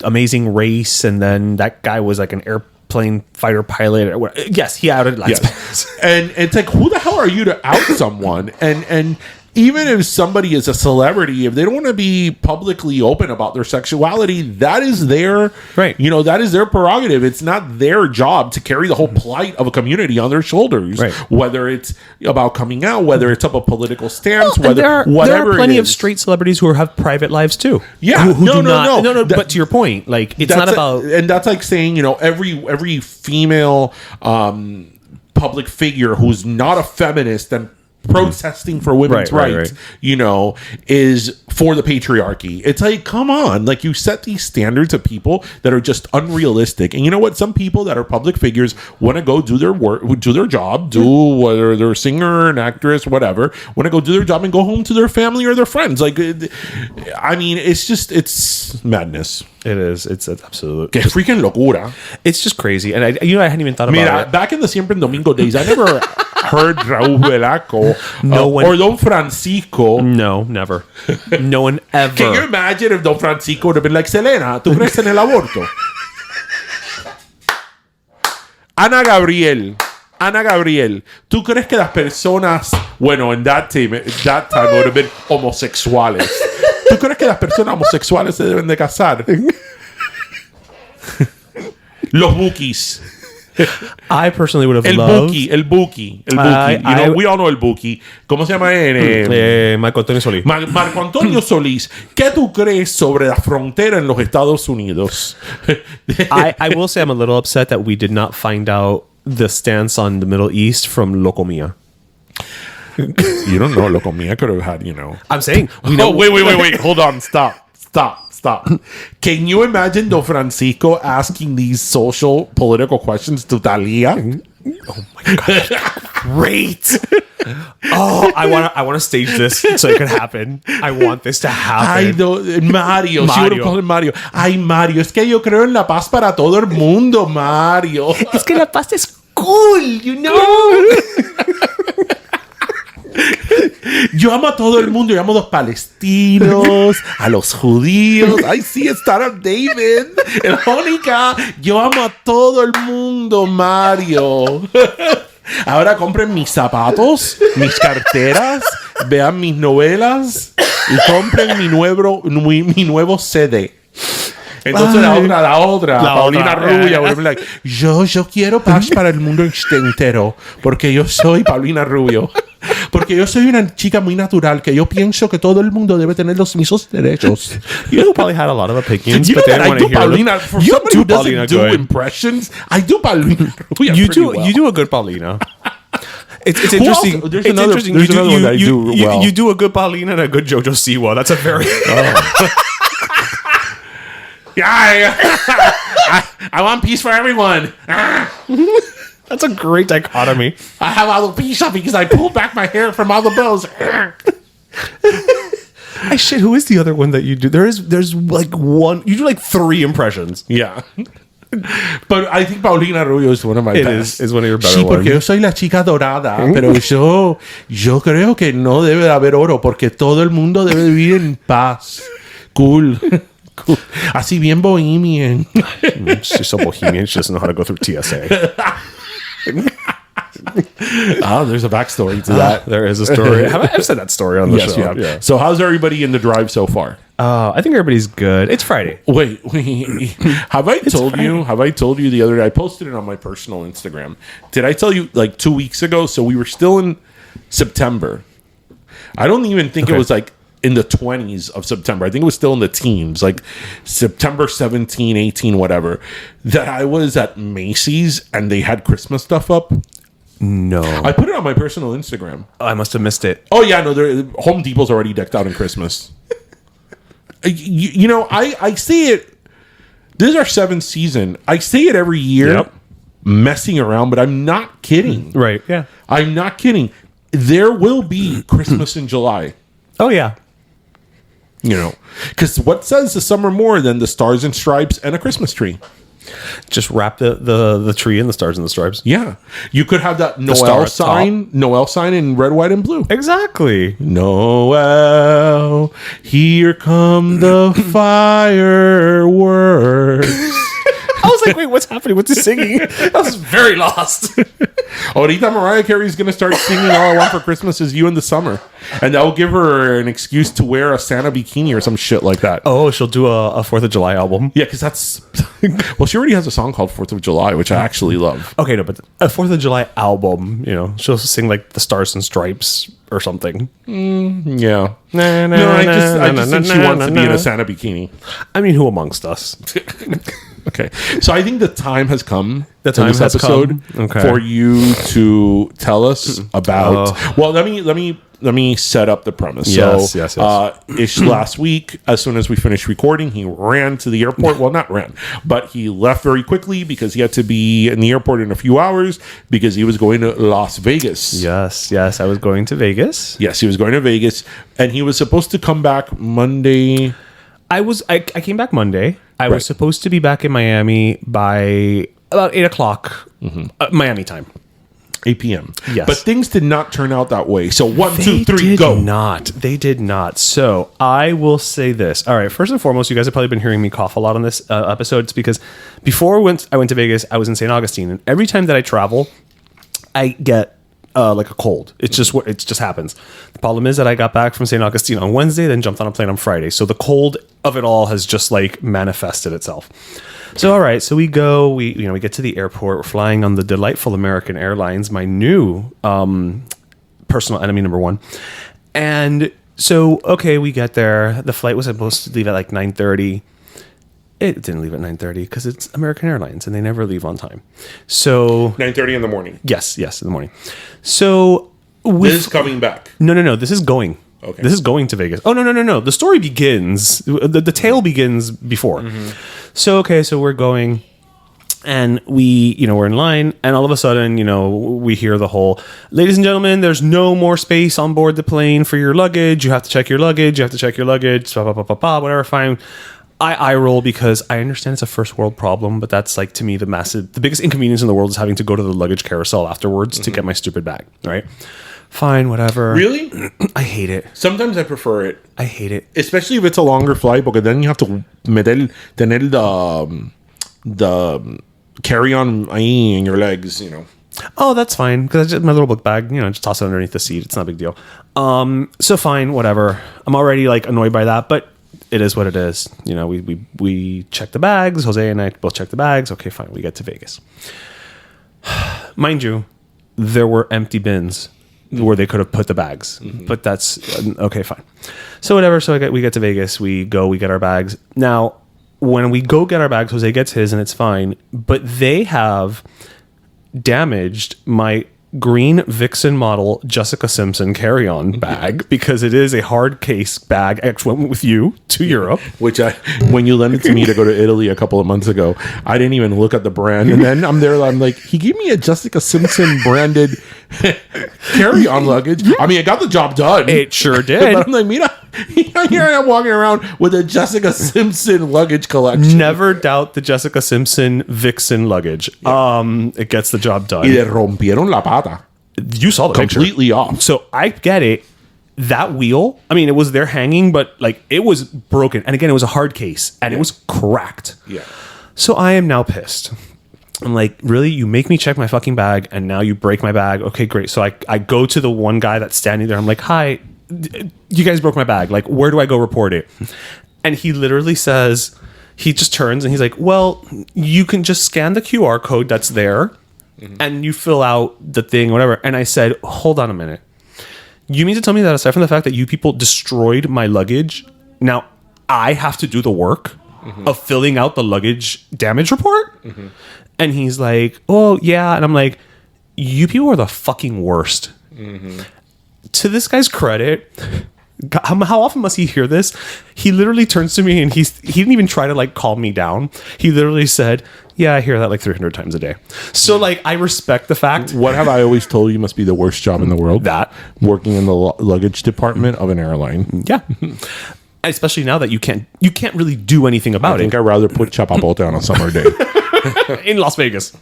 Amazing Race, and then that guy was like an airplane fighter pilot or whatever. Yes, he outed Lance Bass. And it's like, who the hell are you to out someone? And even if somebody is a celebrity, if they don't want to be publicly open about their sexuality, that is their that is their prerogative. It's not their job to carry the whole plight of a community on their shoulders. Right. Whether it's about coming out, whether it's up a political stance, there are plenty of straight celebrities who have private lives too. Yeah, no. But to your point, like it's not about, and that's like saying every female public figure who's not a feminist and protesting for women's Right, rights, you know, is for the patriarchy. It's like, come on, like you set these standards of people that are just unrealistic. And you know what? Some people that are public figures want to go do their work, do their job, do whether they're a singer, an actress, whatever, want to go do their job and go home to their family or their friends. Like, I mean, it's madness. It is. It's absolute. Que freaking locura. It's just crazy. And I hadn't even thought about it. Back in the Siempre en Domingo days, I never heard Raúl Velasco or Don Francisco. No, never. No one ever. Can you imagine if Don Francisco would have been like, Selena, ¿tú crees en el aborto? Ana Gabriel, ¿tú crees que las personas, bueno, en that time would have been homosexuales? ¿Tú crees que las personas homosexuales se deben de casar? Los bookies. I personally would have loved... El Buki. We all know el Buki. ¿Cómo se llama él? Marco Antonio Solís. Marco Antonio Solís. ¿Qué tú crees sobre la frontera en los Estados Unidos? I will say I'm a little upset that we did not find out the stance on the Middle East from Loco Mia. You don't know. Loco Mia could have had, you know. I'm saying... Wait. Hold on. Stop. Can you imagine Don Francisco asking these social, political questions to Thalia? Oh my God. Great. Oh, I want to stage this so it could happen. I want this to happen. Ay, no, Mario. She would have called him Mario. Ay, Mario, es que yo creo en la paz para todo el mundo, Mario. Es que la paz es cool, you know? Yo amo a todo el mundo. Yo amo a los palestinos, a los judíos. Ay, sí, Star of David. El Jónica. Yo amo a todo el mundo, Mario. Ahora compren mis zapatos, mis carteras, vean mis novelas y compren mi nuevo CD. Entonces la otra, Paulina Rubio, would be like, yo quiero paz para el mundo entero, porque yo soy Paulina Rubio. Porque yo soy una chica muy natural, que yo pienso que todo el mundo debe tener los mismos derechos. You probably had a lot of opinions, you but know they that didn't I want to do hear Paulina. them. For You somebody do who doesn't Paulina do good. impressions, I do Paulina Rubio You pretty well. You do a good Paulina. It's Who interesting. else? There's It's another- interesting. there's You another one that I do well. You do a good Paulina and a good Jojo Siwa. That's a very... Yeah, I want peace for everyone. That's a great dichotomy. I have alopecia because I pulled back my hair from all the bows. Shit, who is the other one that you do? There's like one... You do like 3 impressions. Yeah. But I think Paulina Rubio is one of my best. Is one of your better Sí, porque ones. yo soy la chica dorada, pero yo creo que no debe de haber oro porque todo el mundo debe vivir en paz. Cool. Así bien bohemian. She's so bohemian, she doesn't know how to go through TSA. There's a backstory to that. There is a story. I've said that story on the Yes, show. you have. Yeah. So how's everybody in the drive so far? I think everybody's good. It's Friday. Wait. Have I told you the other day? I posted it on my personal Instagram. Did I tell you like 2 weeks ago? So we were still in September. I don't even think it was like in the 20s of September. I think it was still in the teens, like September 17, 18, whatever. That I was at Macy's and they had Christmas stuff up. No. I put it on my personal Instagram. I must have missed it. Oh, yeah, no, Home Depot's already decked out in Christmas. You know, I see it. This is our 7th season. I see it every year, messing around, but I'm not kidding. Right, yeah. I'm not kidding. There will be Christmas in July. Oh, yeah. You know, because what says the summer more than the stars and stripes and a Christmas tree? Just wrap the tree in the stars and the stripes. Yeah. You could have that star Noel sign in red, white, and blue. Exactly. Noel, here come the fireworks. I was like, wait, what's happening? What's he singing? I was very lost. Ahorita Mariah Carey's going to start singing All I Want for Christmas Is You in the summer. And that will give her an excuse to wear a Santa bikini or some shit like that. Oh, she'll do a 4th of July album. Yeah, because that's... Well, she already has a song called 4th of July, which I actually love. Okay, no, but a 4th of July album, you know, she'll sing like the Stars and Stripes or something. Yeah. No, I just think she wants to be in a Santa bikini. I mean, who amongst us? Okay. So I think the time has come. The time in this has episode come. Okay. for you to tell us about. Well, let me set up the premise. Yes, so, yes. Ish last week, as soon as we finished recording, he ran to the airport. Well, not ran, but he left very quickly because he had to be in the airport in a few hours because he was going to Las Vegas. Yes. I was going to Vegas. Yes, he was going to Vegas, and he was supposed to come back Monday. I came back Monday. I was supposed to be back in Miami by about 8 o'clock Miami time. 8 p.m. Yes. But things did not turn out that way. So one, They two, three, did go. not. They did not. So I will say this. All right. First and foremost, you guys have probably been hearing me cough a lot on this episode. It's because before I went to Vegas, I was in St. Augustine. And every time that I travel, I get like a cold. It's just what it just happens. The problem is that I got back from St. Augustine on Wednesday, then jumped on a plane on Friday. So the cold of it all has just like manifested itself. So all right, so we go. We get to the airport. We're flying on the delightful American Airlines, my new personal enemy number one. And so okay, we get there. The flight was supposed to leave at like 9:30. It didn't leave at 9:30 because it's American Airlines and they never leave on time. So 9:30 in the morning. yes, in the morning. So This is coming back. No. This is going. Okay. This is going to Vegas. Oh, no. The story begins. The tale begins before. So, okay. So we're going and we're in line and all of a sudden, we hear the whole, ladies and gentlemen, there's no more space on board the plane for your luggage. You have to check your luggage. Whatever. Fine. I roll because I understand it's a first world problem, but that's like to me the biggest inconvenience in the world is having to go to the luggage carousel afterwards to get my stupid bag. Right. Fine, whatever. Really? I hate it. Sometimes I prefer it. I hate it. Especially if it's a longer flight, because then you have to tener the carry-on ahí in your legs, Oh, that's fine. Because my little book bag, just toss it underneath the seat. It's not a big deal. So fine, whatever. I'm already like annoyed by that, but it is what it is. We check the bags. Jose and I both check the bags. Okay, fine. We get to Vegas. Mind you, there were empty bins where they could have put the bags, but that's okay, fine. So whatever. So we get to Vegas. We get our bags. Now, when we go get our bags, Jose gets his and it's fine, but they have damaged my green Vixen model Jessica Simpson carry-on bag because it is a hard case bag. I actually went with you to Europe. Which when you lent it to me to go to Italy a couple of months ago, I didn't even look at the brand. And then I'm like, he gave me a Jessica Simpson branded carry-on luggage. I mean, it got the job done. It sure did. But I'm like, mira, here I am walking around with a Jessica Simpson luggage collection. Never doubt the Jessica Simpson Vixen luggage. Yeah. It gets the job done. Y le rompieron la pata. You saw the completely picture. Off. So I get it. That wheel, I mean, it was there hanging, but like it was broken. And again, it was a hard case and it was cracked. Yeah. So I am now pissed. I'm like, really? You make me check my fucking bag and now you break my bag. Okay, great. So I go to the one guy that's standing there. I'm like, hi, you guys broke my bag. Like, where do I go report it? And he literally says, he just turns and he's like, well, you can just scan the QR code that's there and you fill out the thing, whatever. And I said, hold on a minute. You mean to tell me that aside from the fact that you people destroyed my luggage, now I have to do the work of filling out the luggage damage report? And he's like, oh, yeah. And I'm like, you people are the fucking worst. To this guy's credit, how often must he hear this? He literally turns to me and he didn't even try to like calm me down. He literally said, yeah, I hear that like 300 times a day. So like, I respect the fact. What have I always told you must be the worst job in the world? That. Working in the luggage department of an airline. Yeah. Especially now that you can't really do anything about I think it. I'd rather put chapapote on a summer day. In Las Vegas.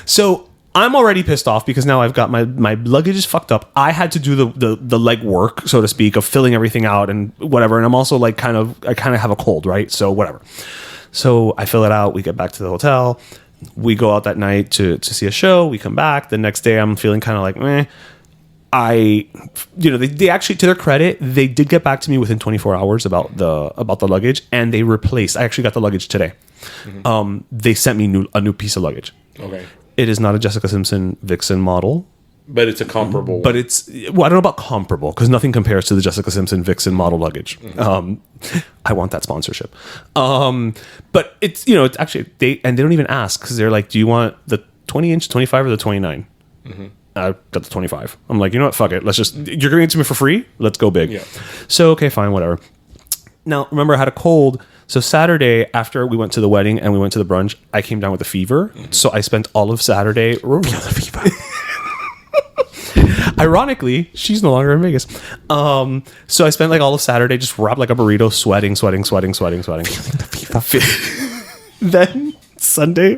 So I'm already pissed off because now I've got my luggage is fucked up. I had to do the leg work, so to speak, of filling everything out and whatever. And I'm also like I kind of have a cold, right? So whatever. So I fill it out. We get back to the hotel. We go out that night to see a show. We come back. The next day I'm feeling kind of like, meh. They actually, to their credit, they did get back to me within 24 hours about the luggage, and they replaced. I actually got the luggage today. They sent me a new piece of luggage. Okay. It is not a Jessica Simpson Vixen model. But it's a comparable. But it's, well, I don't know about comparable, because nothing compares to the Jessica Simpson Vixen model luggage. I want that sponsorship. But it's, it's actually, they don't even ask, because they're like, do you want the 20-inch, 25, or the 29? I got the 25. I'm like, you know what? Fuck it. Let's just, you're giving it to me for free? Let's go big. Yeah. So, okay, fine, whatever. Now, remember, I had a cold. So Saturday, after we went to the wedding and we went to the brunch, I came down with a fever. So I spent all of Saturday. Feel the fever. Ironically, she's no longer in Vegas. So I spent like all of Saturday just wrapped like a burrito, sweating. Feeling the fever. Then Sunday,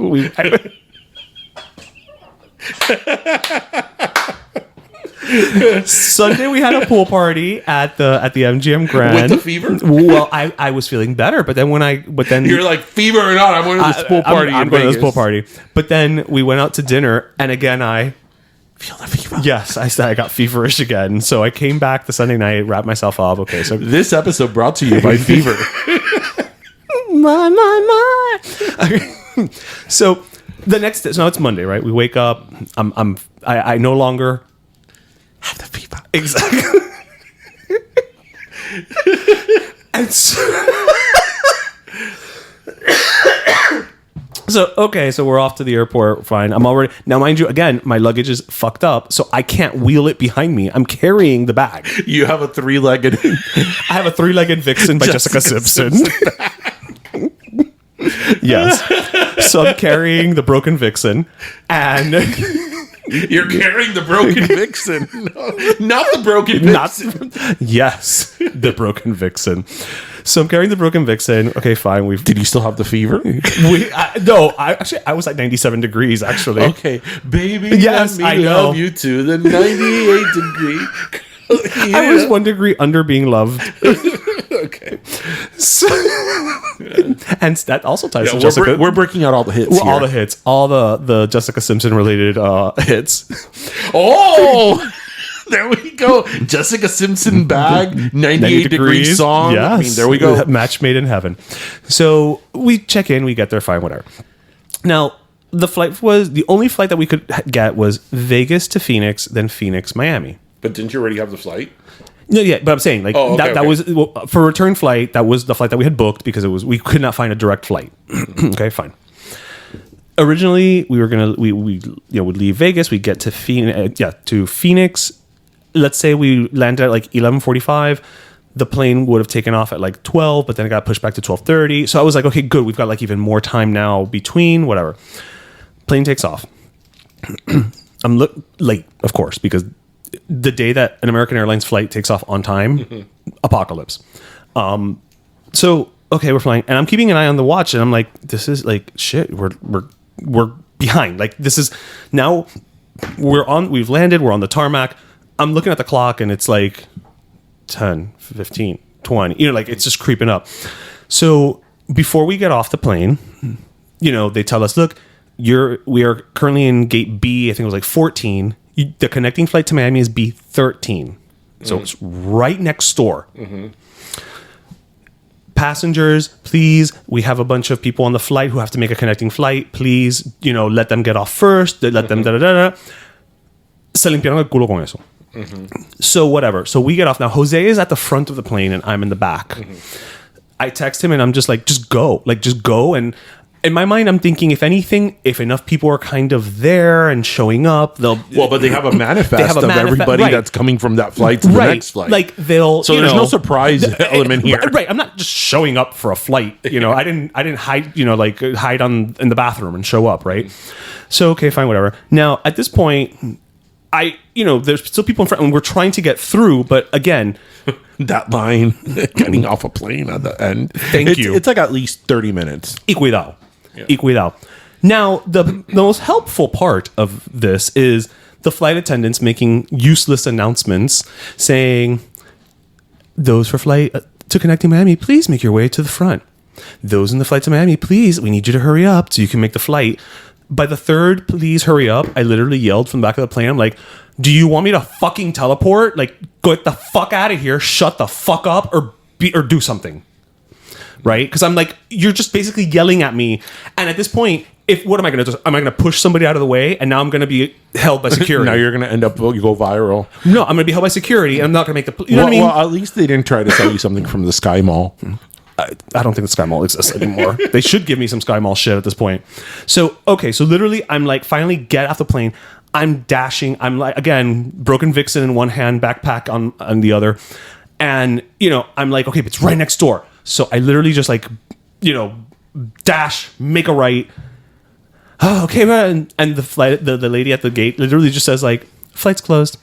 Sunday we had a pool party at the MGM Grand With the fever? Well, I was feeling better, but then you're like, fever or not, I'm going to this pool party. I'm going to this pool party. But then we went out to dinner, and again I feel the fever. Yes, I got feverish again. So I came back the Sunday night, wrapped myself up. Okay, so this episode brought to you by fever. my. Okay. So the next day, so now it's Monday, right? We wake up. I no longer have the fever. Exactly. And so we're off to the airport. Fine. I'm already, now mind you, again, my luggage is fucked up, so I can't wheel it behind me. I'm carrying the bag. You have a three-legged. I have a three-legged Vixen by Jessica Simpson. Yes. So I'm carrying the broken Vixen, and you're carrying the broken Vixen, not the broken Vixen. Yes, the broken Vixen. So I'm carrying the broken Vixen. Okay, fine. Did you still have the fever? No, I was at 97 degrees actually. Okay, baby. Yes, let me love you to the 98 degree. Yeah. I was 1 degree under being loved. Okay. So, and that also ties to Jessica. We're breaking out all the hits. All the hits. All the Jessica Simpson related hits. Oh! There we go. Jessica Simpson bag, 98 degree song. Yes. I mean, there we go. Match made in heaven. So we check in, we get there, fine, whatever. Now, the only flight that we could get was Vegas to Phoenix, then Phoenix, Miami. But didn't you already have the flight? No, yeah, but I'm saying that was for return flight. That was the flight that we had booked because we could not find a direct flight. Okay, fine. Originally, we were gonna we would leave Vegas. We'd get to Phoenix. Let's say we landed at like 11:45. The plane would have taken off at like 12, but then it got pushed back to 12:30. So I was like, okay, good. We've got like even more time now between whatever. Plane takes off. I'm late, of course, because the day that an American Airlines flight takes off on time, apocalypse. So okay, we're flying, and I'm keeping an eye on the watch, and I'm like, this is like shit. We're behind. Like this is now we've landed. We're on the tarmac. I'm looking at the clock, and it's like 10, 15, 20. Like it's just creeping up. So before we get off the plane, they tell us, look, we are currently in gate B. I think it was like 14. The connecting flight to Miami is B13. So it's right next door. Mm-hmm. Passengers, please, we have a bunch of people on the flight who have to make a connecting flight. Please, let them get off first. Let them da-da-da-da. Se limpiaron el culo con eso. Mm-hmm. So whatever. So we get off. Now, Jose is at the front of the plane and I'm in the back. Mm-hmm. I text him and I'm just like, just go. Like, just go. And in my mind, I'm thinking, if anything, if enough people are kind of there and showing up, they'll... Well, but they have a manifest of everybody that's coming from that flight to the next flight. Like, they'll... So there's no surprise element here. Right. I'm not just showing up for a flight. I didn't hide, hide in the bathroom and show up, right? So, okay, fine, whatever. Now, at this point, there's still people in front, and we're trying to get through, but again... That line, getting off a plane at the end. Thank you. It's like at least 30 minutes. Y cuidado. Now, the most helpful part of this is the flight attendants making useless announcements saying, those for flight to connecting Miami, please make your way to the front. Those in the flight to Miami, please, we need you to hurry up so you can make the flight. By the third, please hurry up, I literally yelled from the back of the plane. I'm like, do you want me to fucking teleport? Like, get the fuck out of here, shut the fuck up, or do something. Right? Because I'm like, you're just basically yelling at me. And at this point, what am I going to do? Am I going to push somebody out of the way, and now I'm going to be held by security? Now you're going to end up, you go viral. No, I'm going to be held by security, and I'm not going to make the. You know what I mean? Well, at least they didn't try to sell you something from the Sky Mall. I don't think the Sky Mall exists anymore. They should give me some Sky Mall shit at this point. So, okay. So literally, I'm like, finally get off the plane. I'm dashing. I'm like, again, broken Vixen in one hand, backpack on the other. And, I'm like, okay, but it's right next door. So I literally just like, dash, make a right. Oh, okay, man. And the lady at the gate literally just says like, flight's closed.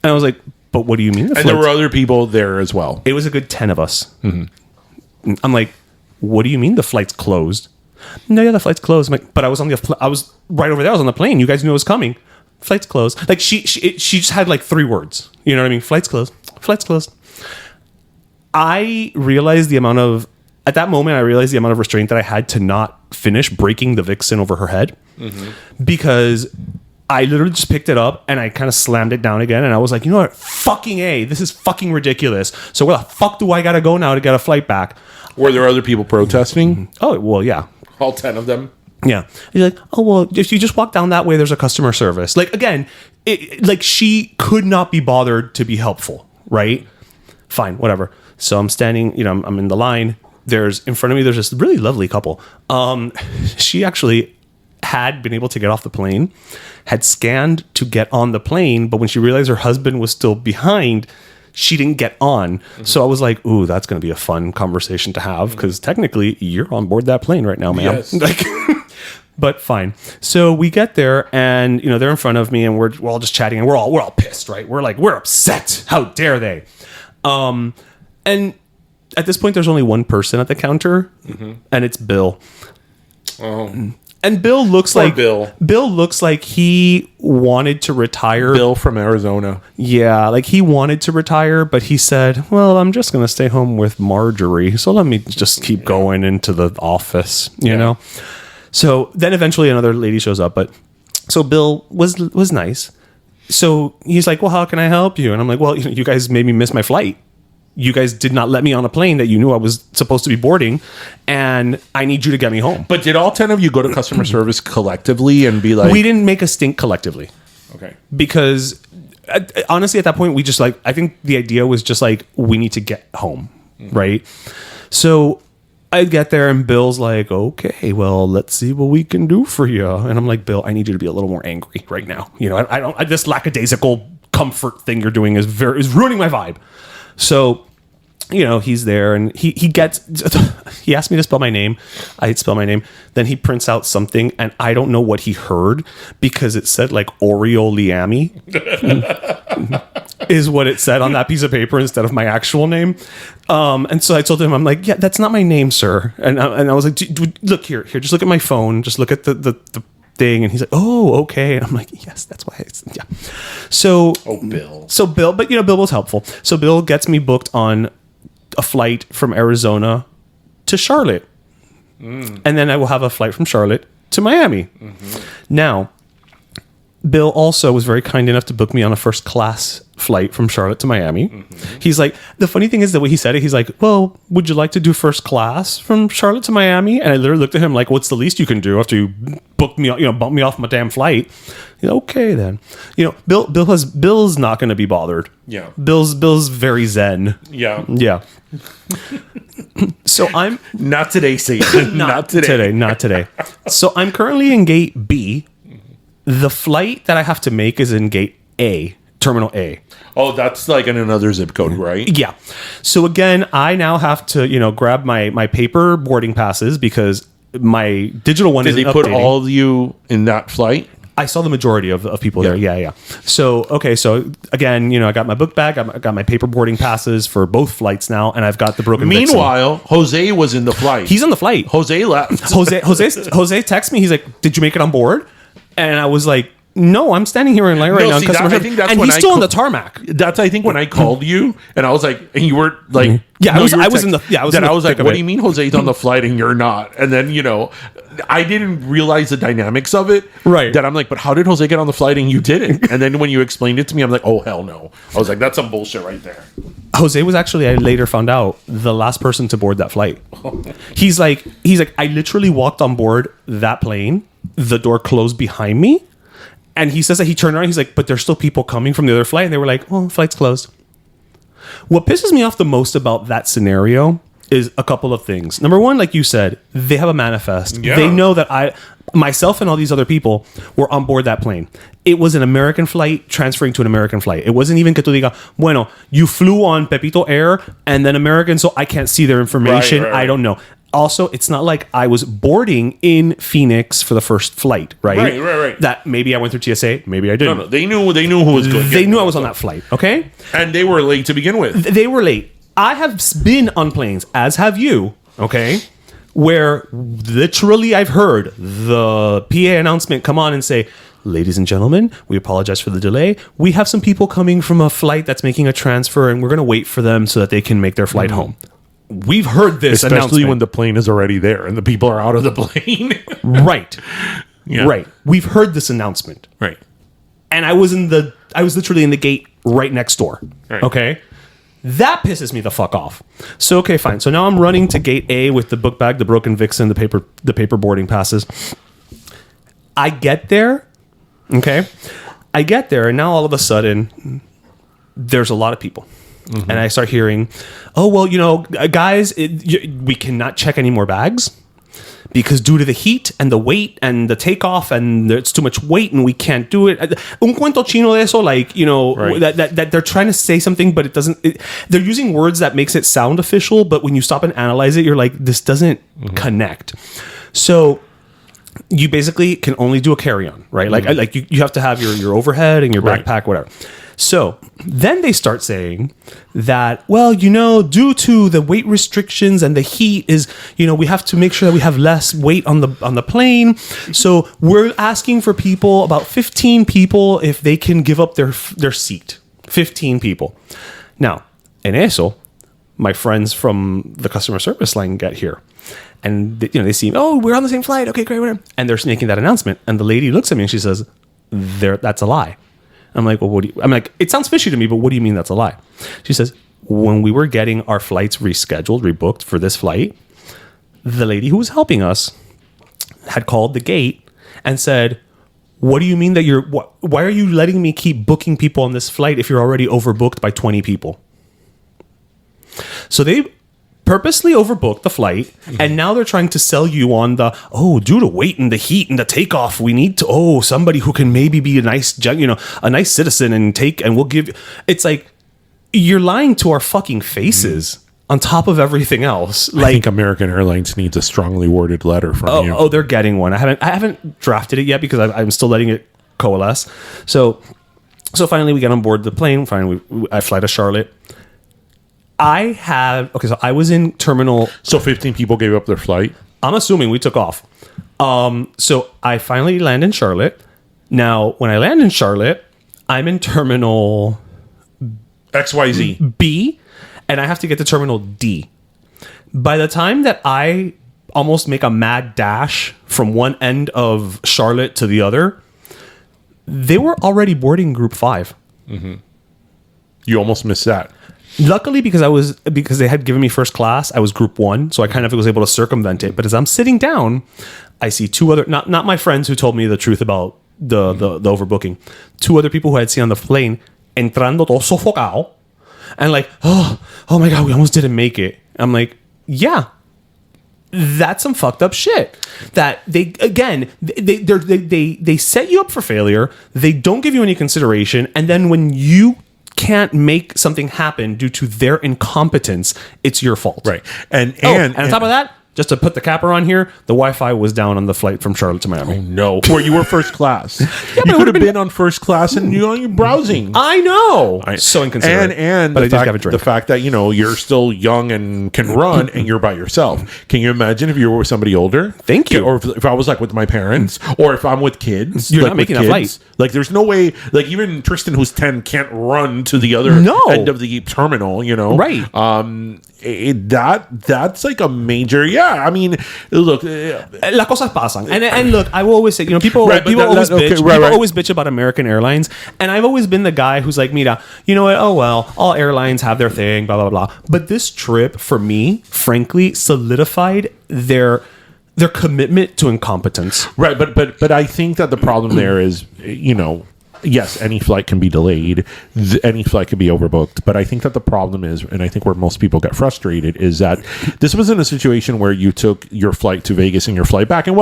And I was like, but what do you mean? And there were other people there as well. It was a good 10 of us. Mm-hmm. I'm like, what do you mean the flight's closed? No, yeah, the flight's closed. I'm like, but I was I was right over there. I was on the plane. You guys knew it was coming. Flight's closed. Like she just had like 3 words. You know what I mean? Flight's closed. Flight's closed. At that moment, I realized the amount of restraint that I had to not finish breaking the Vixen over her head, because I literally just picked it up and I kind of slammed it down again. And I was like, you know what? Fucking A, this is fucking ridiculous. So where the fuck do I got to go now to get a flight back? Were there other people protesting? Oh, well, yeah. All 10 of them? Yeah. He's like, oh, well, if you just walk down that way, there's a customer service. Like, again, she could not be bothered to be helpful, right? Fine, whatever. So I'm standing, I'm in the line. In front of me, there's this really lovely couple. She actually had been able to get off the plane, had scanned to get on the plane, but when she realized her husband was still behind, she didn't get on. Mm-hmm. So I was like, ooh, that's going to be a fun conversation to have, because technically you're on board that plane right now, ma'am. Yes. But fine. So we get there and, they're in front of me and we're all just chatting and we're all pissed, right? We're like, we're upset. How dare they? And at this point, there's only one person at the counter, and it's Bill. Oh. And Bill looks Bill looks like he wanted to retire. Bill from Arizona. Yeah, like he wanted to retire, but he said, well, I'm just going to stay home with Marjorie. So let me just keep going into the office, you know? So then eventually another lady shows up. But so Bill was nice. So he's like, well, how can I help you? And I'm like, well, you guys made me miss my flight. You guys did not let me on a plane that you knew I was supposed to be boarding, and I need you to get me home. But did all 10 of you go to customer service collectively and be like... We didn't make a stink collectively. Okay. Because honestly, at that point, we just I think the idea was just like, we need to get home, right? So I get there and Bill's like, okay, well, let's see what we can do for you. And I'm like, Bill, I need you to be a little more angry right now. This lackadaisical comfort thing you're doing is ruining my vibe. So, he's there and he asked me to spell my name. I spell my name. Then he prints out something and I don't know what he heard because it said like Oreo Liami is what it said on that piece of paper instead of my actual name. And so I told him, I'm like, yeah, that's not my name, sir. And I was like, look here, just look at my phone. Just look at the thing. And he's like, oh, okay. And I'm like, yes, that's why yeah. So, Bill. So Bill, but Bill was helpful. So Bill gets me booked on a flight from Arizona to Charlotte. And then I will have a flight from Charlotte to Miami. Mm-hmm. Now, Bill also was very kind enough to book me on a first class flight from Charlotte to Miami. Mm-hmm. He's like, the funny thing is the way he said it, he's like, well, would you like to do first class from Charlotte to Miami? And I literally looked at him like, what's the least you can do after you book me, bump me off my damn flight? Okay, then. Bill's not going to be bothered. Yeah. Bill's very zen. Yeah. Yeah. So I'm not today, Satan. Not today. So I'm currently in gate B. The flight that I have to make is in gate A, terminal A. Oh, that's like in another zip code, right? Yeah. So again, I now have to, grab my paper boarding passes because my digital one isn't updating. Did they put all of you in that flight? I saw the majority of people there. Yeah. So, okay. So again, I got my book bag. I got my paper boarding passes for both flights now. And I've got the broken Meanwhile, Jose was in the flight. He's on the flight. Jose left. Jose texted me. He's like, did you make it on board? And I was like, no, I'm standing here in line right now. And he's still on the tarmac. That's, I think, when I called you and I was like, and you were like, I was like, what do you mean Jose's on the flight and you're not? And then, I didn't realize the dynamics of it. Right. That I'm like, but how did Jose get on the flight and you didn't? And then when you explained it to me, I'm like, oh, hell no. I was like, that's some bullshit right there. Jose was actually, I later found out, the last person to board that flight. He's like, I literally walked on board that plane. The door closed behind me. And he says that he turned around. He's like, but there's still people coming from the other flight. And they were like, oh, flight's closed. What pisses me off the most about that scenario is a couple of things. Number one, like you said, they have a manifest. Yeah. They know that myself and all these other people were on board that plane. It was an American flight transferring to an American flight. It wasn't even que tú diga, bueno, you flew on Pepito Air and then American, so I can't see their information. Right. I don't know. Also, it's not like I was boarding in Phoenix for the first flight, right? Right. That maybe I went through TSA, maybe I didn't. No, they knew who was good. They knew I was on that flight, okay? And they were late to begin with. They were late. I have been on planes, as have you, okay, where literally I've heard the PA announcement come on and say, ladies and gentlemen, we apologize for the delay. We have some people coming from a flight that's making a transfer, and we're going to wait for them so that they can make their flight home. We've heard this Especially when the plane is already there and the people are out of the plane. Right. Yeah. Right. We've heard this announcement. Right. And I was literally in the gate right next door. Right. Okay. That pisses me the fuck off. So, okay, fine. So now I'm running to gate A with the book bag, the broken Vixen, the paper boarding passes. I get there. Okay. I get there, and now all of a sudden, there's a lot of people. Mm-hmm. And I start hearing, oh, well, guys, we cannot check any more bags because due to the heat and the weight and the takeoff and it's too much weight and we can't do it. Un cuento chino de eso, like, right. that they're trying to say something, but it doesn't. They're using words that makes it sound official, but when you stop and analyze it, you're like, this doesn't connect. So you basically can only do a carry-on, right? Like you have to have your overhead and your backpack, whatever. So then they start saying that, well, due to the weight restrictions and the heat is, we have to make sure that we have less weight on the plane. So we're asking for people, about 15 people, if they can give up their seat. 15 people. Now, en eso, my friends from the customer service line get here. And they see, oh, we're on the same flight. Okay, great, whatever. And they're making that announcement. And the lady looks at me and she says, that's a lie. I'm like, well, I'm like, it sounds fishy to me, but what do you mean that's a lie? She says, when we were getting our flights rescheduled, rebooked for this flight, the lady who was helping us had called the gate and said, what do you mean that why are you letting me keep booking people on this flight if you're already overbooked by 20 people? So they purposely overbooked the flight, and now they're trying to sell you on due to weight and the heat and the takeoff, we need to somebody who can maybe be a nice citizen and we'll give you. It's like, you're lying to our fucking faces on top of everything else. I think American Airlines needs a strongly worded letter from you. Oh, they're getting one. I haven't drafted it yet because I'm still letting it coalesce. So finally we get on board the plane. Finally I fly to Charlotte. So I was in terminal. So 15 people gave up their flight? I'm assuming we took off. So I finally land in Charlotte. Now, when I land in Charlotte, I'm in terminal XYZ B, and I have to get to terminal D. By the time that I almost make a mad dash from one end of Charlotte to the other, they were already boarding group 5. Mm-hmm. You almost missed that. Luckily, because they had given me first class, I was group 1, so I kind of was able to circumvent it. But as I'm sitting down, I see two other, not my friends who told me the truth about the overbooking, 2 other people who I'd seen on the plane, entrando todo sofocado, and like, oh my God, we almost didn't make it. I'm like, yeah, that's some fucked up shit. That they set you up for failure. They don't give you any consideration, and then when you can't make something happen due to their incompetence, it's your fault. Right. And on top of that, just to put the capper on here, the Wi-Fi was down on the flight from Charlotte to Miami. Oh, no. Where you were first class. You could have been on first class and you're browsing. I know. So inconsiderate. And but the fact that, you're still young and can run and you're by yourself. Can you imagine if you were with somebody older? Thank you. Or if I was like with my parents, or if I'm with kids. You're not making that flight. Like there's no way, like even Tristan who's 10 can't run to the other end of the terminal, Right. that's like a major. Yeah, I mean, look, La cosas pasan, and look, I will always say, people Right, but people always okay, bitch. right, People right. always bitch about American Airlines, and I've always been the guy who's like, mira, you know what? Oh well, all airlines have their thing, blah blah blah. But this trip, for me, frankly, solidified their commitment to incompetence. right, but I think that the problem there is, yes, any flight can be delayed, any flight can be overbooked, but I think that the problem is, and I think where most people get frustrated, is that this wasn't a situation where you took your flight to Vegas and your flight back, and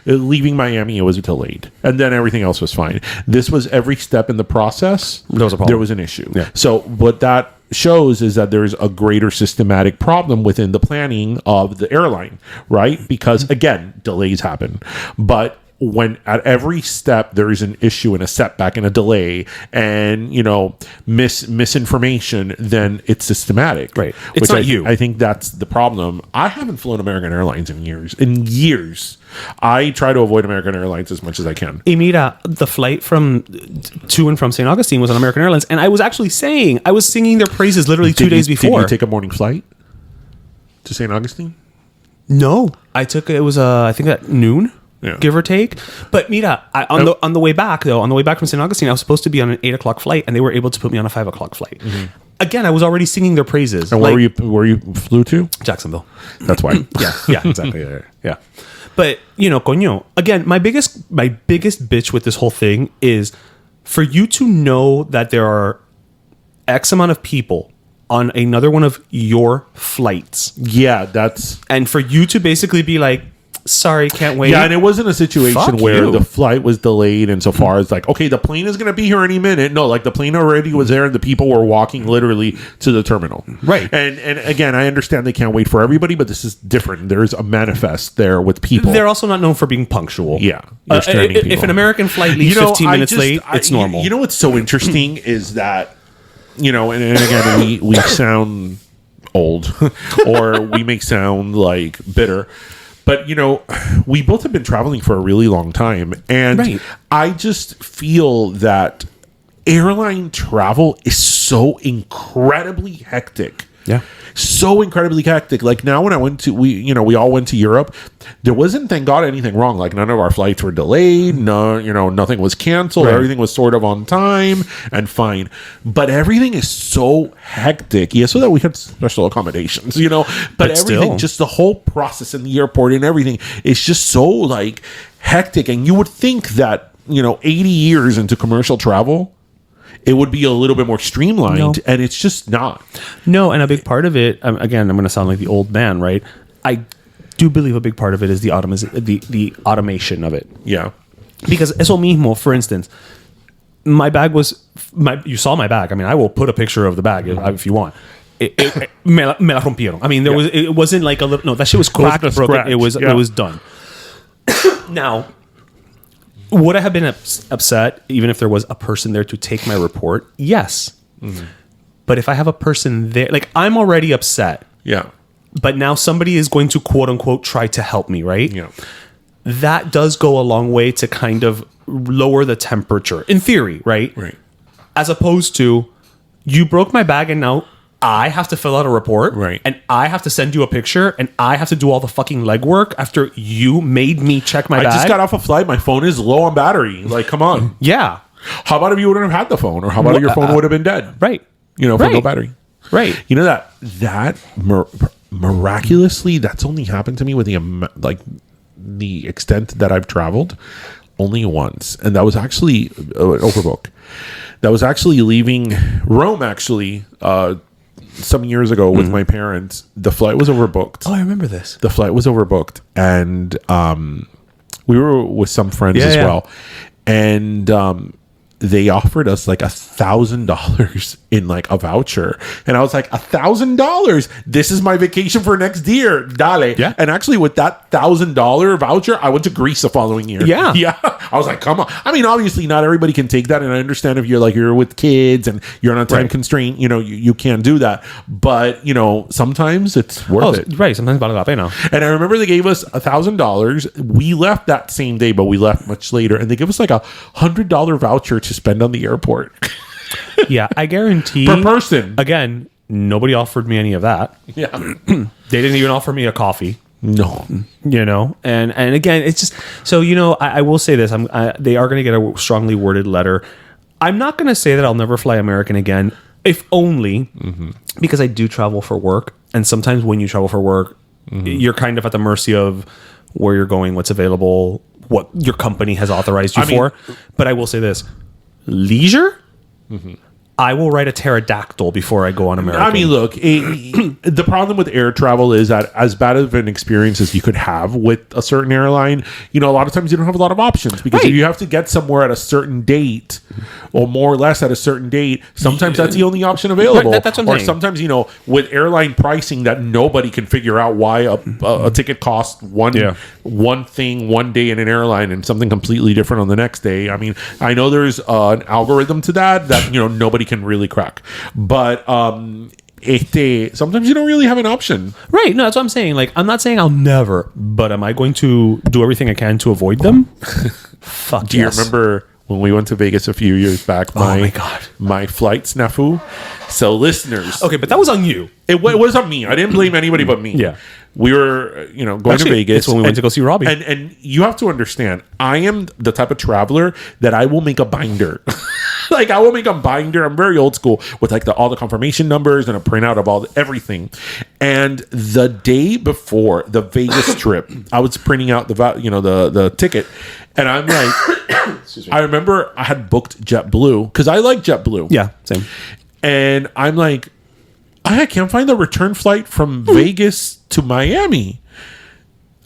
leaving Miami, it was delayed, and then everything else was fine. This was every step in the process, There was a problem. there was an issue. Yeah. So what that shows is that there's a greater systematic problem within the planning of the airline, right? Because again, delays happen, but when at every step there is an issue and a setback and a delay and misinformation, then it's systematic, Right. It's not you. I think that's the problem. I haven't flown American Airlines in years. I try to avoid American Airlines as much as I can. Y mira, the flight to and from St. Augustine was on American Airlines, and I was singing their praises literally 2 days before. Did you take a morning flight to St. Augustine? No, I took it was I think at noon. Yeah. Give or take, but mira, on the way back from St. Augustine, I was supposed to be on an 8 o'clock flight, and they were able to put me on a 5 o'clock flight. Mm-hmm. Again, I was already singing their praises. And where you flew to? Jacksonville. That's why. Yeah, exactly. Yeah. But coño. Again, my biggest bitch with this whole thing is for you to know that there are X amount of people on another one of your flights. Yeah, that's... And for you to basically be like, sorry, can't wait. Yeah, and it wasn't a situation Fuck where you. the flight was delayed insofar as like, okay, the plane is going to be here any minute. No, like the plane already was there and the people were walking literally to the terminal. Right. And again, I understand they can't wait for everybody, but this is different. There's a manifest there with people. They're also not known for being punctual. Yeah. They're stranding If people. an American flight leaves 15 minutes late, it's normal. You know what's so interesting is that, and again, we sound old or we make sound like bitter. But, we both have been traveling for a really long time. And Right. I just feel that airline travel is so incredibly hectic. Yeah. So incredibly hectic. Like now when I went to, we all went to Europe, there wasn't, thank God, anything wrong. Like none of our flights were delayed. No, nothing was canceled. Right. Everything was sort of on time and fine. But everything is so hectic. Yeah, so that we had special accommodations, but everything, still. just the whole process in the airport and everything is just so like hectic. And you would think that, 80 years into commercial travel, it would be a little bit more streamlined, No. and it's just not. No, and a big part of it, again, I'm going to sound like the old man, right? I do believe a big part of it is the automation of it. Yeah. Because eso mismo, for instance, my bag was, you saw my bag. I mean, I will put a picture of the bag if you want. Me la rompieron. I mean, it wasn't like a little, no, that shit was cracked, It was broken. scratch, It was done. Now, would I have been upset even if there was a person there to take my report? Yes. Mm-hmm. But if I have a person there, like I'm already upset. Yeah. But now somebody is going to quote unquote try to help me, right? Yeah. That does go a long way to kind of lower the temperature, in theory, right? Right. As opposed to, you broke my bag and now I have to fill out a report, Right. and I have to send you a picture, and I have to do all the fucking legwork after you made me check my I bag. just got off a flight. My phone is low on battery. Like, come on. Yeah. How about if you wouldn't have had the phone? Or how about if your phone would have been dead? Right. For no Right. battery. Right. You know that miraculously, that's only happened to me with the extent that I've traveled only once. And that was actually an overbook. That was actually leaving Rome, some years ago with my parents. The flight was overbooked. Oh, I remember this. The flight was overbooked, and we were with some friends as well, and they offered us like $1,000 in like a voucher, and I was like, $1,000? This is my vacation for next year, dale. Yeah. And actually, with that $1,000 voucher, I went to Greece the following year. Yeah. Yeah. I was like, come on. I mean, obviously, not everybody can take that, and I understand if you're with kids and you're on a time Right. constraint, you can't do that. But sometimes it's worth it. Right. Sometimes vale la pena. And I remember they gave us $1,000. We left that same day, but we left much later, and they give us like $100 voucher to spend on the airport Yeah, I guarantee per person. Again, Nobody offered me any of that. Yeah. They didn't even offer me a coffee. No. And again, it's just so I will say this: they are going to get a strongly worded letter. I'm not going to say that I'll never fly American again, if only because I do travel for work, and sometimes when you travel for work, you're kind of at the mercy of where you're going, what's available, what your company has authorized you for. But I will say this: leisure. I will ride a pterodactyl before I go on American. I mean, look, the problem with air travel is that as bad of an experience as you could have with a certain airline, a lot of times you don't have a lot of options because if you have to get somewhere at a certain date or more or less at a certain date, sometimes that's the only option available. That's what I'm or saying. sometimes, with airline pricing that nobody can figure out why a ticket costs one thing one day in an airline and something completely different on the next day. I mean, I know there's an algorithm to that nobody can really crack, but sometimes you don't really have an option, right? No, that's what I'm saying. Like, I'm not saying I'll never, but am I going to do everything I can to avoid them? Fuck. Do you remember when we went to Vegas a few years back? Oh my god, my flight snafu. So listeners, okay, but that was on you. It was on me. I didn't blame anybody but me. Yeah. We were, going to Vegas. It's when we went to go see Robbie. And you have to understand, I am the type of traveler that I will make a binder. Like, I will make a binder. I'm very old school with all the confirmation numbers and a printout of everything. And the day before the Vegas trip, I was printing out the ticket, and I'm like, I remember I had booked JetBlue because I like JetBlue. Yeah, same. And I'm like, I can't find the return flight from Vegas to Miami.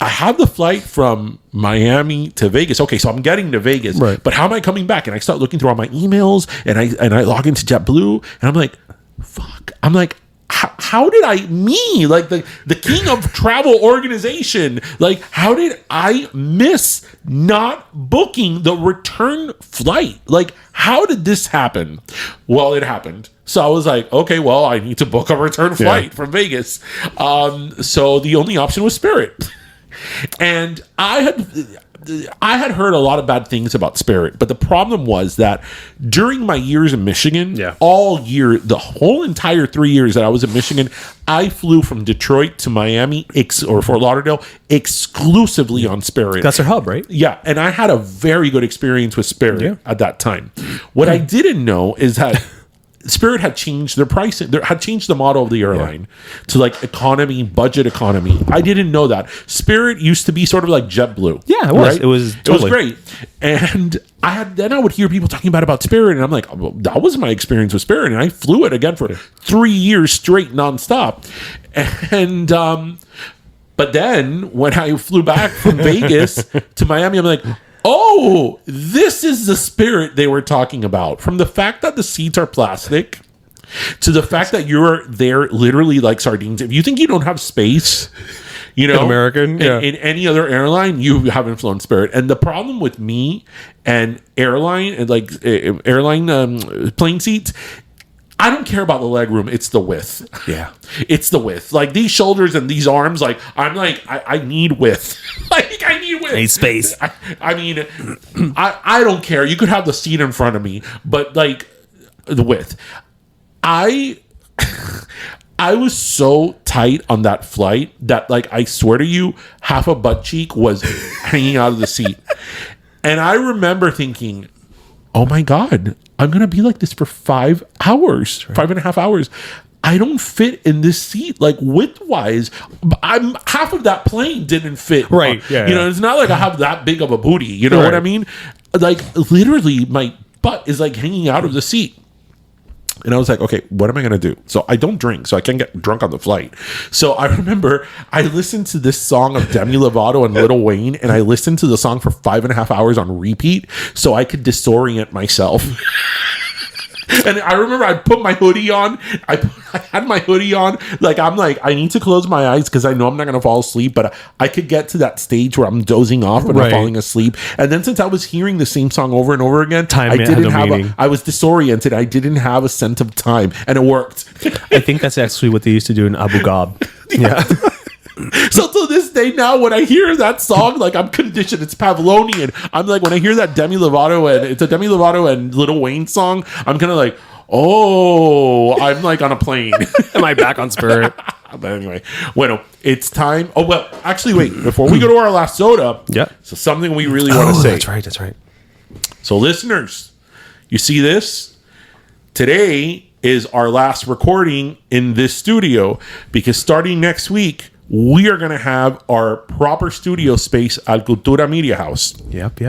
I have the flight from Miami to Vegas. Okay, so I'm getting to Vegas, right? But how am I coming back? And I start looking through all my emails, and I log into JetBlue, and I'm like, fuck. I'm like, how did the king of travel organization, how did I miss not booking the return flight? How did this happen? Well, it happened. So I was like, okay, well, I need to book a return flight from Vegas. So the only option was Spirit. And I had heard a lot of bad things about Spirit, but the problem was that during my years in Michigan, all year, the whole entire 3 years that I was in Michigan, I flew from Detroit to Miami or Fort Lauderdale exclusively on Spirit. That's their hub, right? Yeah, and I had a very good experience with Spirit at that time. What I didn't know is that Spirit had changed their pricing. They had changed the model of the airline to economy, budget economy. I didn't know that. Spirit used to be sort of like JetBlue. Yeah, it was. Right? It was great. And I would hear people talking about Spirit, and I'm like, well, that was my experience with Spirit, and I flew it again for 3 years straight, nonstop. And but then when I flew back from Vegas to Miami, I'm like, oh, this is the Spirit they were talking about. From the fact that the seats are plastic to the fact that you're there literally like sardines. If you think you don't have space, in American, in any other airline, you haven't flown Spirit. And the problem with me and airline and plane seats, I don't care about the leg room. It's the width. Yeah. It's the width. These shoulders and these arms, I need width. I need width. I need space. I mean, I don't care. You could have the seat in front of me, but the width. I was so tight on that flight that I swear to you, half a butt cheek was hanging out of the seat. And I remember thinking, oh my God, I'm going to be like this for 5 hours, 5.5 hours. I don't fit in this seat, width-wise. I'm half of that plane didn't fit. Right. Yeah. It's not like I have that big of a booty. You know what I mean? Literally, my butt is hanging out of the seat. And I was like, okay, what am I going to do? So I don't drink, so I can't get drunk on the flight. So I remember I listened to this song of Demi Lovato and Lil Wayne, and I listened to the song for 5.5 hours on repeat so I could disorient myself. And I remember I put my hoodie on. I had my hoodie on. I need to close my eyes because I know I'm not going to fall asleep. But I could get to that stage where I'm dozing off and I'm falling asleep. And then since I was hearing the same song over and over again, I was disoriented. I didn't have a sense of time. And it worked. I think that's actually what they used to do in Abu Ghab. Yeah. So to this day now, when I hear that song, I'm conditioned. It's Pavlovian. I'm when I hear that Demi Lovato and Lil Wayne song, I'm kind of Oh, I'm like on a plane. Am I back on Spirit? But anyway, bueno, it's time. Oh, well, actually, wait. Before we go to our last soda, Yeah. so something we really want to say. That's right. So, listeners, you see this? Today is our last recording in this studio because starting next week, we are going to have our proper studio space at Cultura Media House. Yep.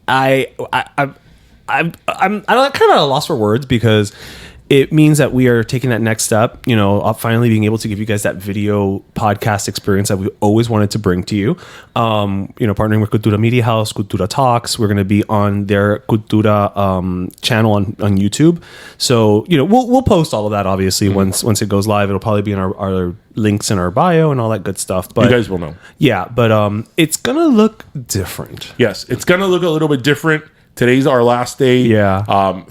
I'm kind of at a loss for words because it means that we are taking that next step, of finally being able to give you guys that video podcast experience that we always wanted to bring to you. Partnering with Cultura Media House, Cultura Talks. We're going to be on their Cultura channel on YouTube. So, we'll post all of that, obviously, once it goes live. It'll probably be in our links in our bio and all that good stuff. But you guys will know. Yeah, but it's going to look different. Yes, it's going to look a little bit different. Today's our last day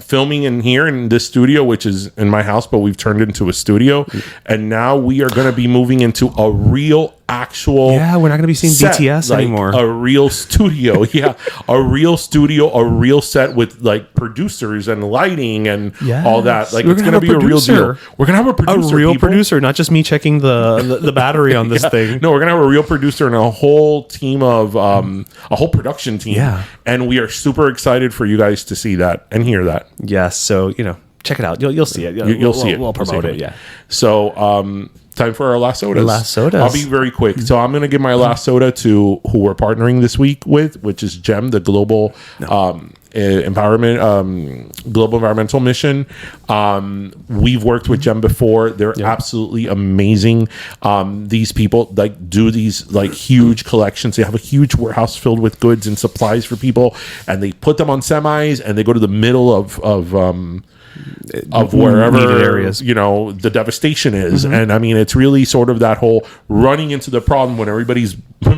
filming in here in this studio, which is in my house, but we've turned it into a studio. And now we are going to be moving into a real, actual... Yeah, we're not going to be seeing set, BTS anymore. A real studio. Yeah, a real studio, a real set with like producers and lighting and all that. Like, it's going to be a real deal. We're going to have a producer. A real producer, not just me checking the battery on this thing. No, we're going to have a real producer and a whole team of... a whole production team. Yeah. And we are super excited for you guys to see that and hear that. Yes, so check it out. You'll see it. You'll see it. We'll promote it. Yeah. So time for our last sodas. I'll be very quick. So I'm going to give my last soda to who we're partnering this week with, which is GEM, the global global environmental mission. We've worked with GEM before. They're absolutely amazing. These people do these huge collections. They have a huge warehouse filled with goods and supplies for people, and they put them on semis and they go to the middle of wherever areas the devastation is. And I mean, it's really sort of that whole running into the problem when everybody's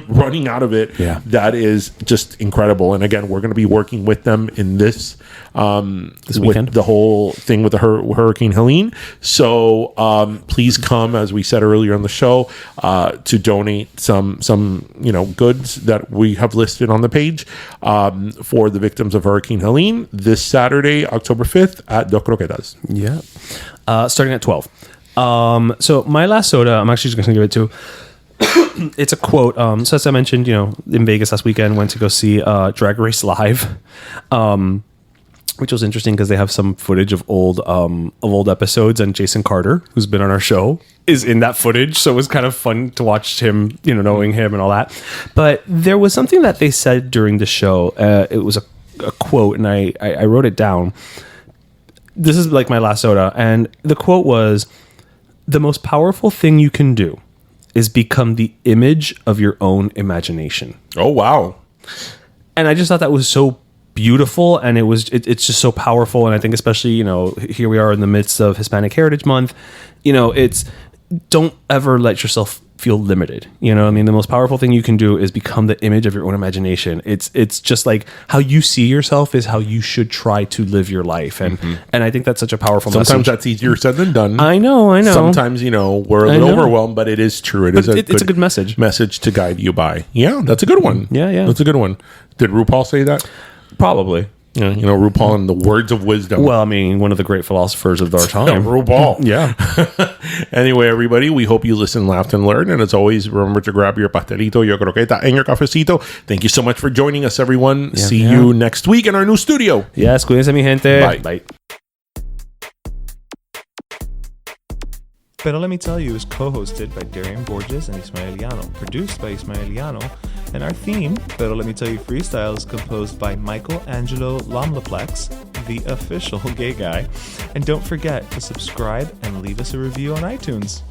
running out of it. That is just incredible. And again, we're going to be working with them in this weekend, with the whole thing with the Hurricane Helene. So please come, as we said earlier on the show, to donate some goods that we have listed on the page for the victims of Hurricane Helene this Saturday, October 5th at Dos Croquetas. Yeah. Starting at 12. So my last soda, I'm actually just going to give it to... It's a quote. So as I mentioned, in Vegas last weekend, went to go see Drag Race Live, which was interesting because they have some footage of old episodes, and Jason Carter, who's been on our show, is in that footage. So it was kind of fun to watch him, knowing him and all that. But there was something that they said during the show. It was a quote, and I wrote it down. This is like my last soda, and the quote was, "The most powerful thing you can do is become the image of your own imagination." Oh, wow. And I just thought that was so beautiful, and it's just so powerful. And I think especially, here we are in the midst of Hispanic Heritage Month, it's don't ever let yourself feel limited. The most powerful thing you can do is become the image of your own imagination. It's just like how you see yourself is how you should try to live your life. And I think that's such a powerful message. Sometimes that's easier said than done. I know. Sometimes, we're a little overwhelmed, but it is true. It's a good message. Message to guide you by. Yeah, that's a good one. Yeah. That's a good one. Did RuPaul say that? Probably. Yeah, RuPaul and the words of wisdom. Well, I mean, one of the great philosophers of our time. RuPaul. Yeah. Anyway, everybody, we hope you listened, laughed, and learned. And as always, remember to grab your pastelito, your croqueta, and your cafecito. Thank you so much for joining us, everyone. See you next week in our new studio. Yes, cuídense, mi gente. Bye. Pero Let Me Tell You is co-hosted by Darian Borges and Ismaeliano, produced by Ismaeliano, and our theme, Pero Let Me Tell You Freestyle, is composed by Michael Angelo Lomlaplex, the official gay guy. And don't forget to subscribe and leave us a review on iTunes.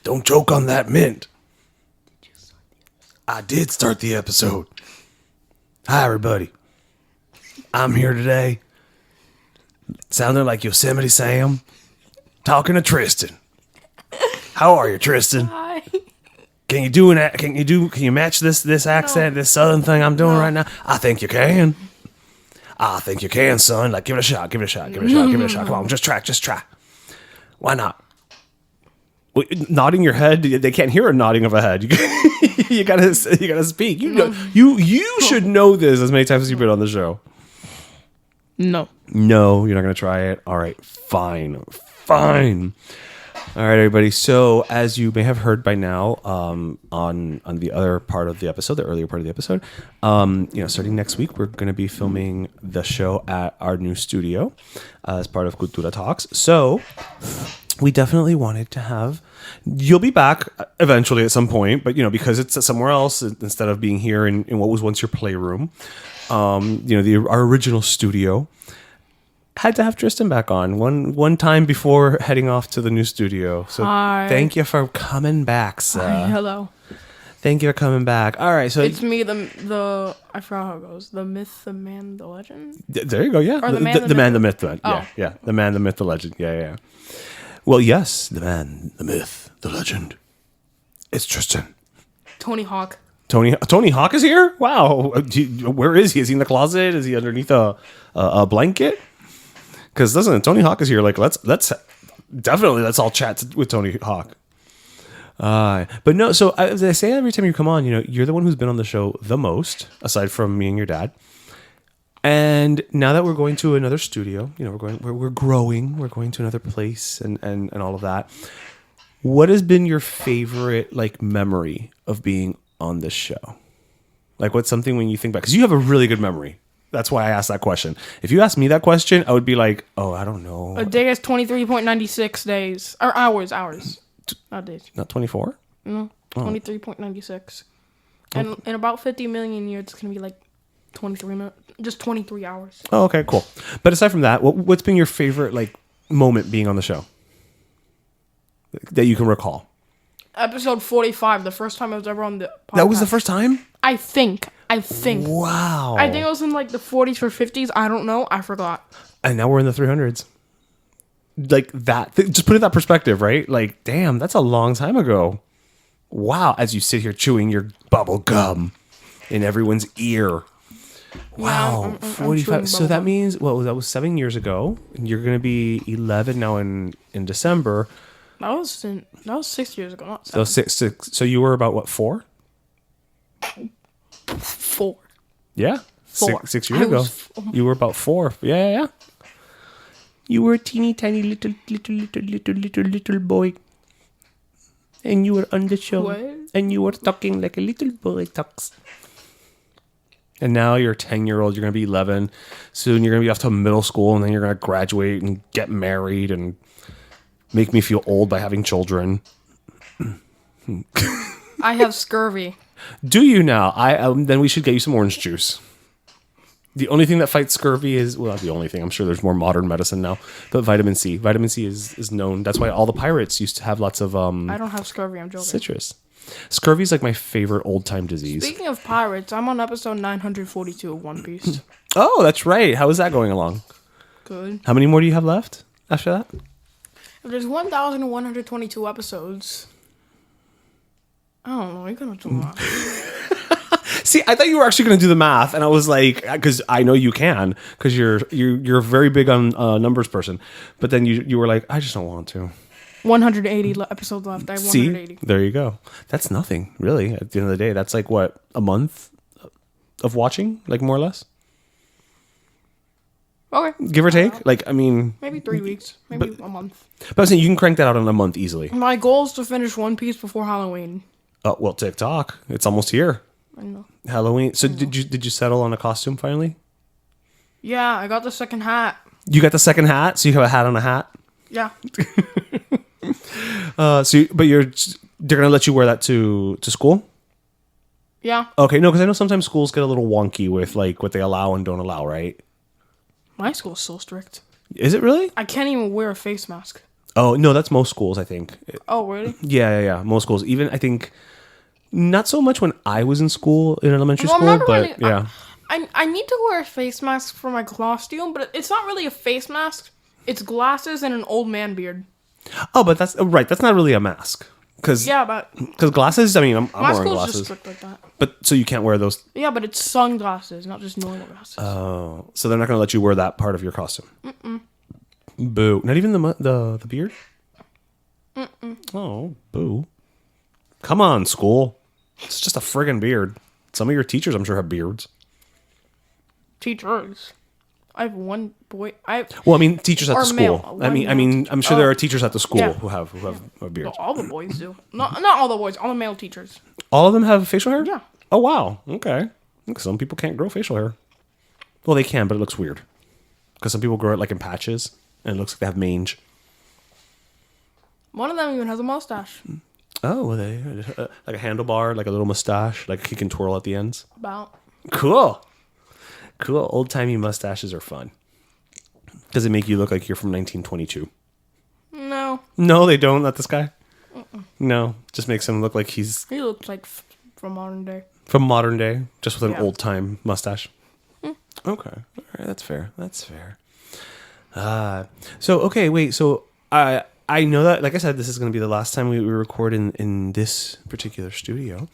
Don't choke on that mint. I did start the episode. Hi, everybody. I'm here today, sounding like Yosemite Sam, talking to Tristan. How are you, Tristan? Hi. Can you match this accent, this southern thing I'm doing right now? I think you can. Son. Like, give it a shot. Come on, just try. Why not? Nodding your head, they can't hear a nodding of a head. You gotta speak. You should know this as many times as you've been on the show. No. No, you're not gonna try it. All right, fine. All right, everybody. So, as you may have heard by now, on the other part of the episode, the earlier part of the episode, starting next week, we're going to be filming the show at our new studio as part of Cultura Talks. So, we definitely wanted to have. You'll be back eventually at some point, but because it's somewhere else instead of being here in what was once your playroom, our original studio. Had to have Tristan back on one time before heading off to the new studio. So Thank you for coming back, sir. Hi, hello. Thank you for coming back. All right, so it's me, the I forgot how it goes. The myth, the man, the legend. There you go. Yeah, or the man, the myth, the legend. Oh. Yeah, the man, the myth, the legend. Yeah. Well, yes, the man, the myth, the legend. It's Tristan. Tony Hawk. Tony Hawk is here. Wow, where is he? Is he in the closet? Is he underneath a blanket? Because listen, Tony Hawk is here. Like, let's all chat with Tony Hawk. But no, so as I say every time you come on, you're the one who's been on the show the most, aside from me and your dad. And now that we're going to another studio, we're growing, we're going to another place, and all of that. What has been your favorite memory of being on this show? Like, what's something when you think back? Because you have a really good memory. That's why I asked that question. If you asked me that question, I would be like, oh, I don't know. A day is 23.96 days. Or hours. Not days. Not 24? No, 23.96. And in about 50 million years, it's going to be like 23 hours. Oh, okay, cool. But aside from that, what's been your favorite moment being on the show that you can recall? Episode 45, the first time I was ever on the podcast. That was the first time? I think. Wow. I think it was in the 40s or 50s. I don't know. I forgot. And now we're in the 300s. That. Just put it in that perspective, right? Damn, that's a long time ago. Wow. As you sit here chewing your bubble gum in everyone's ear. Wow. Yeah, 45. So that means, that was 7 years ago. And you're going to be 11 now in December. That was 6 years ago, not 7. So six. So you were about 4? 4. Yeah. 4. 6 years ago. You were about 4. Yeah. You were a teeny tiny little boy. And you were on the show. What? And you were talking like a little boy talks. And now you're a 10-year-old. You're going to be 11. Soon you're going to be off to middle school. And then you're going to graduate and get married and make me feel old by having children. I have scurvy. Do you now? Then we should get you some orange juice. The only thing that fights scurvy is, not the only thing. I'm sure there's more modern medicine now. But vitamin C. Vitamin C is known. That's why all the pirates used to have lots of I don't have scurvy. I'm joking. Citrus. Scurvy is my favorite old time disease. Speaking of pirates, I'm on episode 942 of One Piece. Oh, that's right. How is that going along? Good. How many more do you have left after that? There's 1,122 episodes. I don't know. You're gonna do that. See, I thought you were actually going to do the math, and I was like, because I know you can, because you're very big on numbers person. But then you were like, I just don't want to. 180 episodes left. I have 180. See, there you go. That's nothing, really. At the end of the day, that's what, a month of watching, more or less. Okay. Give or take. Maybe 3 weeks. Maybe a month. But I was saying you can crank that out in a month easily. My goal is to finish One Piece before Halloween. Well, TikTok. It's almost here. I know. Halloween. So did you settle on a costume finally? Yeah, I got the second hat. You got the second hat, so you have a hat on a hat. Yeah. They're gonna let you wear that to school. Yeah. Okay, no, because I know sometimes schools get a little wonky with what they allow and don't allow, right? My school's so strict. Is it really? I can't even wear a face mask. Oh no, that's most schools, I think. Oh really? Yeah. Most schools, even I think, not so much when I was in school in elementary school, but really, yeah. I need to wear a face mask for my costume, but it's not really a face mask. It's glasses and an old man beard. Oh, but that's right. That's not really a mask. Because glasses. I mean, I'm wearing glasses. Just strict like that. But so you can't wear those. Yeah, but it's sunglasses, not just normal glasses. Oh, so they're not going to let you wear that part of your costume. Mm-mm. Boo! Not even the beard. Oh, boo. Come on, school. It's just a friggin' beard. Some of your teachers, I'm sure, have beards. Teachers. I have one boy. Well, I mean, teachers at Or the school. male. I mean, I'm sure there are teachers at the school Yeah. who have beards. All the boys do. Not all the boys. All the male teachers. All of them have facial hair? Yeah. Oh, wow. Okay. Some people can't grow facial hair. Well, they can, but it looks weird. Because some people grow it like in patches, and it looks like they have mange. One of them even has a mustache. Oh, well, like a handlebar, like a little mustache, like he can twirl at the ends. About. Cool. Old-timey mustaches are fun. Does it make you look like you're from 1922? No. No, they don't. Not this guy. No, just makes him look like he's He looks like from modern day. from modern day, just with an Yeah. old-time mustache. Okay, all right, that's fair. So okay, wait. So I know that, like I said, this is going to be the last time we record in this particular studio.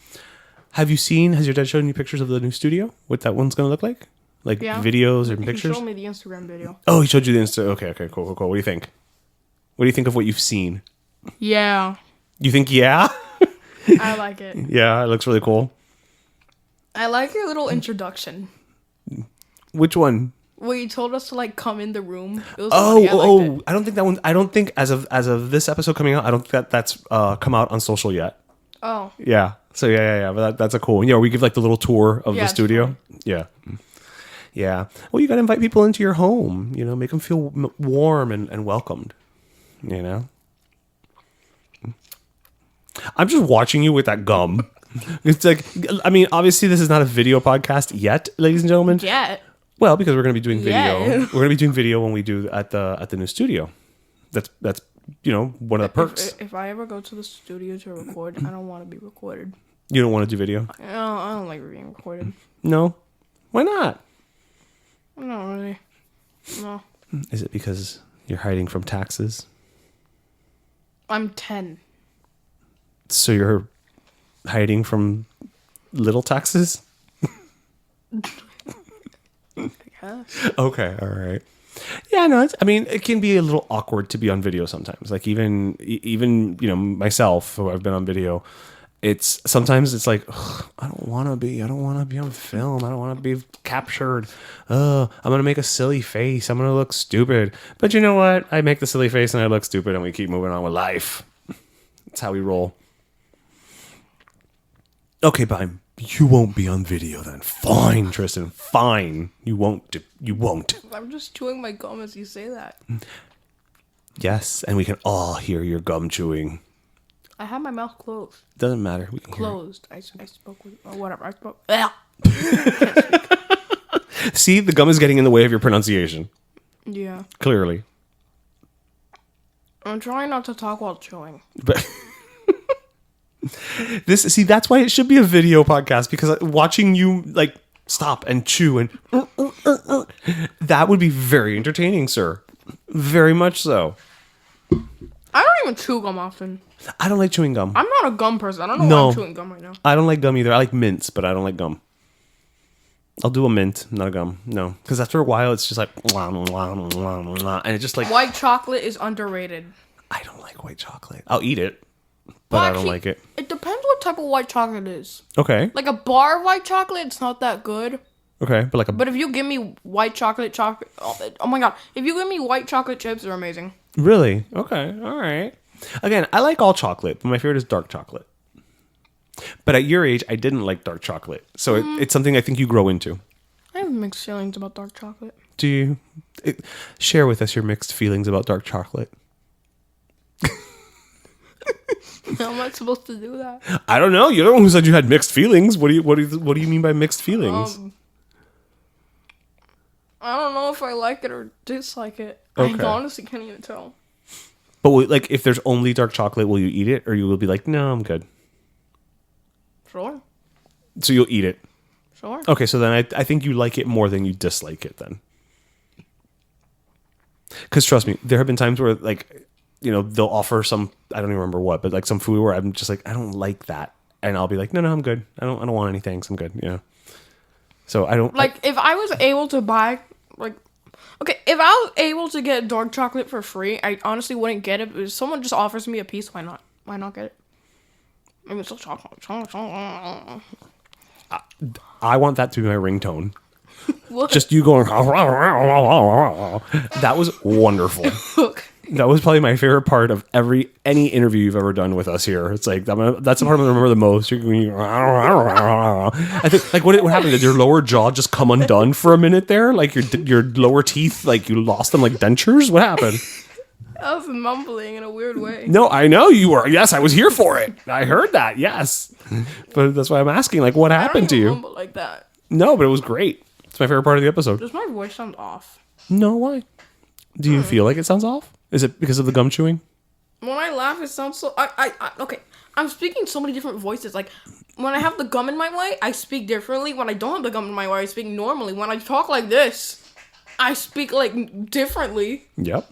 Has your dad shown you pictures of the new studio? What that one's going to look like? Like Yeah. videos or He pictures? showed me the Instagram video. Oh, he showed you the Insta. Okay, cool. What do you think? What do you think of what you've seen? Yeah. You think, yeah? I like it. Yeah, it looks really cool. I like your little introduction. Which one? Where you told us to like come in the room. It was funny. I liked it. I don't think that one. I don't think as of this episode coming out, I don't think that's come out on social yet. Oh. Yeah. So yeah. But that's a cool one. Yeah, we give like the little tour of Yeah, the it's studio. Yeah. Yeah. Well, you got to invite people into your home. You know, make them feel warm and welcomed. You know. I'm just watching you with that gum. It's like, I mean, obviously this is not a video podcast yet, ladies and gentlemen. Yet. Well, because we're going to be doing video. Yeah. We're going to be doing video when we do at the new studio. That's one of the perks. If I ever go to the studio to record, I don't want to be recorded. You don't want to do video? No, I don't like being recorded. No. Why not? Not really. No. Is it because you're hiding from taxes? I'm 10. So you're hiding from little taxes? Yes. Okay, all right. Yeah, no, it can be a little awkward to be on video sometimes. Like even myself, who I've been on video, sometimes it's like, I don't want to be on film. I don't want to be captured. I'm going to make a silly face. I'm going to look stupid. But you know what? I make the silly face and I look stupid and we keep moving on with life. That's how we roll. Okay, fine. You won't be on video then. Fine, Tristan. Fine. You won't. I'm just chewing my gum as you say that. Yes, and we can all hear your gum chewing. I have my mouth closed. Doesn't matter. We can hear it. Closed. I spoke with... Or whatever. I spoke... Ugh. See, the gum is getting in the way of your pronunciation. Yeah. Clearly. I'm trying not to talk while chewing. But that's why it should be a video podcast, because watching you like stop and chew and that would be very entertaining, sir. Very much so. I don't even chew gum often. I don't like chewing gum. I'm not a gum person. I don't know No. why I'm chewing gum right now. I don't like gum either. I like mints, but I don't like gum. I'll do a mint, not a gum. No, because after a while, it's just like and it just like White chocolate is underrated. I don't like white chocolate. I'll eat it, but Well, I don't actually, like it. It depends what type of white chocolate it is. Okay, Like a bar of white chocolate, it's not that good. okay, but like a But if you give me white chocolate, oh my god! If you give me white chocolate chips, they're amazing. really okay, all right. Again, I like all chocolate, but my favorite is dark chocolate. But at your age, I didn't like dark chocolate, so it's something I think you grow into. I have mixed feelings about dark chocolate. Do you share with us your mixed feelings about dark chocolate? How am I supposed to do that? I don't know. You're the one who said you had mixed feelings. What do you mean by mixed feelings? I don't know if I like it or dislike it. Okay. I honestly can't even tell. But like, if there's only dark chocolate, will you eat it, or you will be like, no, I'm good? Sure. So you'll eat it. Sure. Okay, so then I think you like it more than you dislike it then. Because trust me, there have been times where like, they'll offer some, I don't even remember what, but like some food where I'm just like, I don't like that, and I'll be like, no, I'm good. I don't want any thanks. I'm good. So I don't Like if I was able to buy, like, okay, if I was able to get dark chocolate for free, I honestly wouldn't get it. But if someone just offers me a piece, why not? Why not get it? Maybe it's still chocolate. I want that to be my ringtone. What? Just you going. That was wonderful. That was probably my favorite part of any interview you've ever done with us here. It's like that's the part I remember the most. I think like what happened? Did your lower jaw just come undone for a minute there? Like your lower teeth, like you lost them like dentures? What happened? I was mumbling in a weird way. No, I know you were. Yes, I was here for it. I heard that. Yes, but that's why I'm asking. Like, what happened to you? Mumble like that. No, but it was great. It's my favorite part of the episode. Does my voice sound off? No, why? Do you feel like it sounds off? Is it because of the gum chewing? When I laugh, it sounds so. Okay. I'm speaking so many different voices. Like when I have the gum in my way, I speak differently. When I don't have the gum in my way, I speak normally. When I talk like this, I speak like differently. Yep.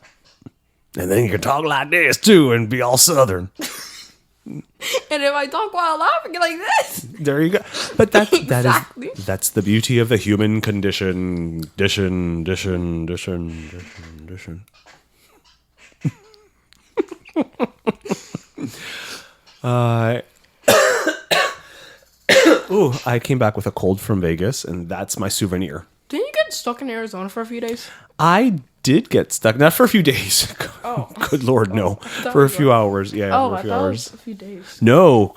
And then you can talk like this too and be all southern. And if I talk while laughing like this, there you go. But Exactly. that's the beauty of the human condition. Condition. I came back with a cold from Vegas, and that's my souvenir. didn't you get stuck in Arizona for a few days? I did get stuck, not for a few days. Oh. Good Lord, no. thought For a you few hours. Yeah, Oh, for a I few thought it hours. was a few days. No,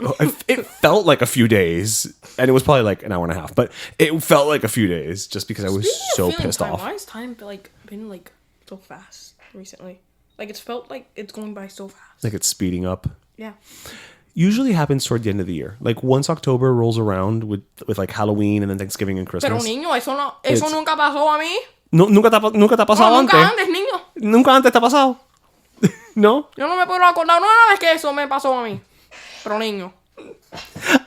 it felt like a few days, and it was probably like an hour and a half, but it felt like a few days just because I was Speaking of so feeling pissed time, off. Why has time been so fast recently? Like it's felt like it's going by so fast. Like it's speeding up. Yeah. Usually happens toward the end of the year. Like once October rolls around with like Halloween and then Thanksgiving and Pero Christmas. niño, eso nunca pasó a mí. No, nunca te ha pasado No, nunca antes. antes, niño. Nunca antes te ha pasado. No? Yo no me puedo acordar una vez que eso me pasó a mí. Pero niño.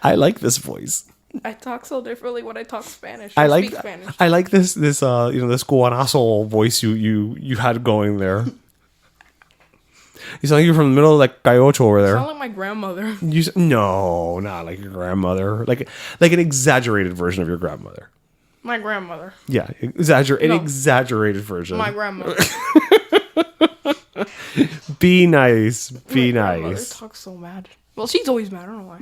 I like this voice. I talk so differently when I talk Spanish. I speak Spanish. like this this guanazo voice you had going there. You sound like you're from the middle of like Cayocho over I there. sound like my grandmother. No, not like your grandmother. Like an exaggerated version of your grandmother. My grandmother. Yeah, an exaggerated version. My grandmother. Be nice. Be My grandmother nice. talks so mad. Well, she's always mad. I don't know why.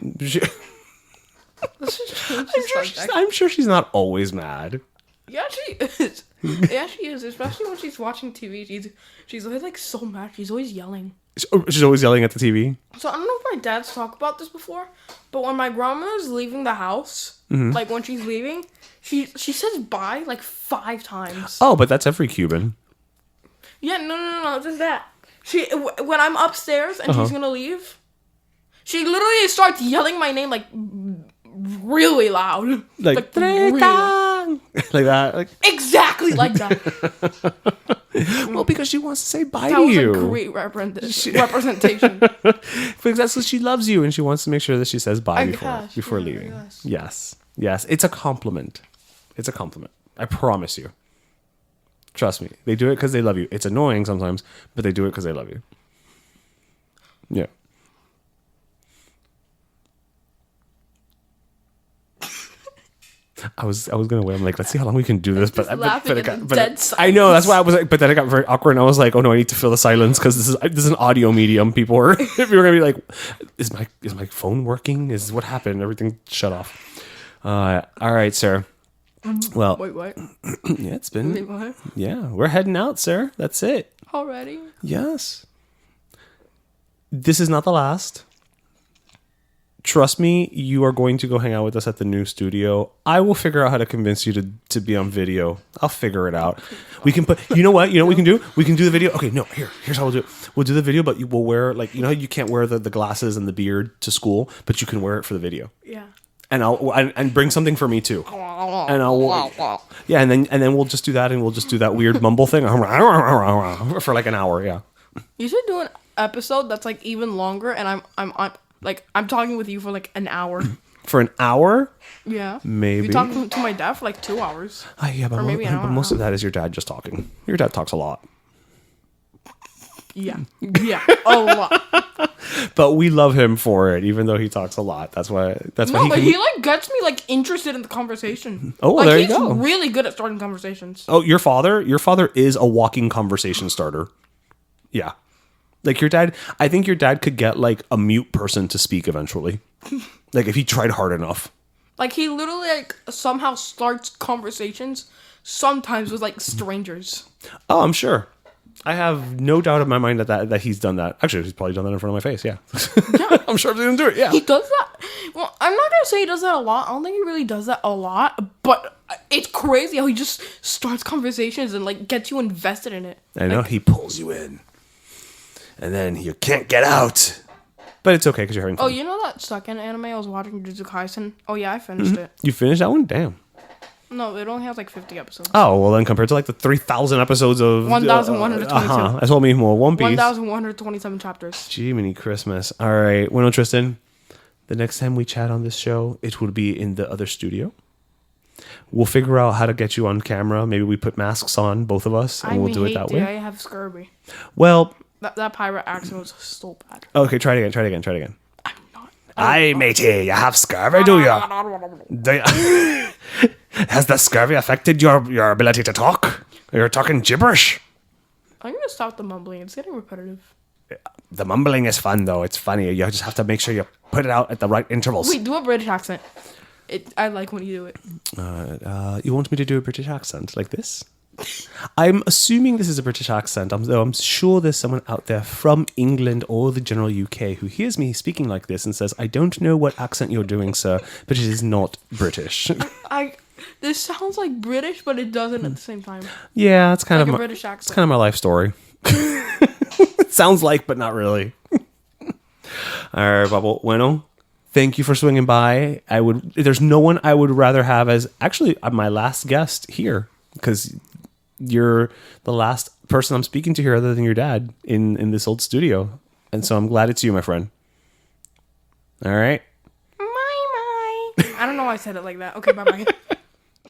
Let's just change the subject. I'm sure she's not always mad. Yeah, she is. Yeah, she is. Especially when she's watching TV. She's always like so mad. She's always yelling. She's always yelling at the TV. So I don't know if my dad's talked about this before, but when my grandma is leaving the house, like when she's leaving, she says bye like 5 times. Oh, but that's every Cuban. Yeah, no, just that. When I'm upstairs and she's gonna leave, she literally starts yelling my name like really loud, Like really loud. like that. Like, Exactly like that. well, because she wants to say bye That to was you. a great representation. Because that's what she loves you, and she wants to make sure that she says bye I before guess, yeah, I leaving. guess. Yes. It's a compliment. It's a compliment. I promise you. Trust me. They do it because they love you. It's annoying sometimes, but they do it because they love you. Yeah. I was gonna wait. I'm like, let's see how long we can do this. But laughing at the dead silence. I know that's why I was like. But then it got very awkward, and I was like, oh no, I need to fill the silence because this is an audio medium. People are gonna be like, is my phone working? Is what happened? Everything shut off. All right, sir. Well, Wait, what? yeah, it's been Wait, what? yeah. We're heading out, sir. That's it. Already? Yes. This is not the last. Trust me, you are going to go hang out with us at the new studio. I will figure out how to convince you to be on video. I'll figure it out. We can put, you know what we can do? We can do the video. Okay, no, here's how we'll do it. We'll do the video, but we'll wear, like, you know, you can't wear the glasses and the beard to school, but you can wear it for the video. Yeah. And and bring something for me too. And yeah, and then we'll just do that, and we'll just do that weird mumble thing for like an hour. Yeah. You should do an episode that's like even longer, and I'm talking with you for like an hour. For an hour? Yeah. Maybe. You talk to my dad for like 2 hours. Yeah, but, Or maybe an hour but and a most of half. that is your dad just talking. Your dad talks a lot. Yeah. Yeah. A lot. But we love him for it, even though he talks a lot. That's why. No, but he like gets me like interested in the conversation. Oh, like, there you he's go. really good at starting conversations. Oh, your father is a walking conversation starter. Yeah. Like your dad, I think your dad could get like a mute person to speak eventually. Like if he tried hard enough. Like he literally like somehow starts conversations sometimes with like strangers. Oh, I'm sure. I have no doubt in my mind that he's done that. Actually, he's probably done that in front of my face. Yeah. I'm sure I've seen him do it. Yeah. He does that. Well, I'm not gonna say he does that a lot. I don't think he really does that a lot. But it's crazy how he just starts conversations and like gets you invested in it. I know, he pulls you in. And then you can't get out. But it's okay because you're having fun. Oh, you know that second anime I was watching, Jujutsu Kaisen? Oh yeah, I finished it. You finished that one? Damn. No, it only has like 50 episodes. Oh, well then compared to like the 3,000 episodes of... 1,122. That's what I mean, more One Piece. 1,127 chapters. Jiminy Christmas. All right. Bueno, Tristan, the next time we chat on this show, it will be in the other studio. We'll figure out how to get you on camera. Maybe we put masks on, both of us, and we'll do it that way. I have scurvy. Well... That pirate accent was so bad. Okay, try it again. I'm not. Aye, matey, you have scurvy, do you? Has the scurvy affected your ability to talk? You're talking gibberish. I'm gonna stop the mumbling. It's getting repetitive. The mumbling is fun, though. It's funny. You just have to make sure you put it out at the right intervals. Wait, do a British accent. I like when you do it. You want me to do a British accent like this? I'm assuming this is a British accent, though I'm sure there's someone out there from England or the general UK who hears me speaking like this and says, I don't know what accent you're doing, sir, but it is not British. This sounds like British, but it doesn't at the same time. Yeah, it's kind Like of a British accent. It's kind of my life story. It sounds like, but not really. All right, Bubble. Bueno, thank you for swinging by. There's no one I would rather have as actually my last guest here, because you're the last person I'm speaking to here other than your dad in this old studio. And so I'm glad it's you, my friend. All right. My. I don't know why I said it like that. Okay, bye-bye.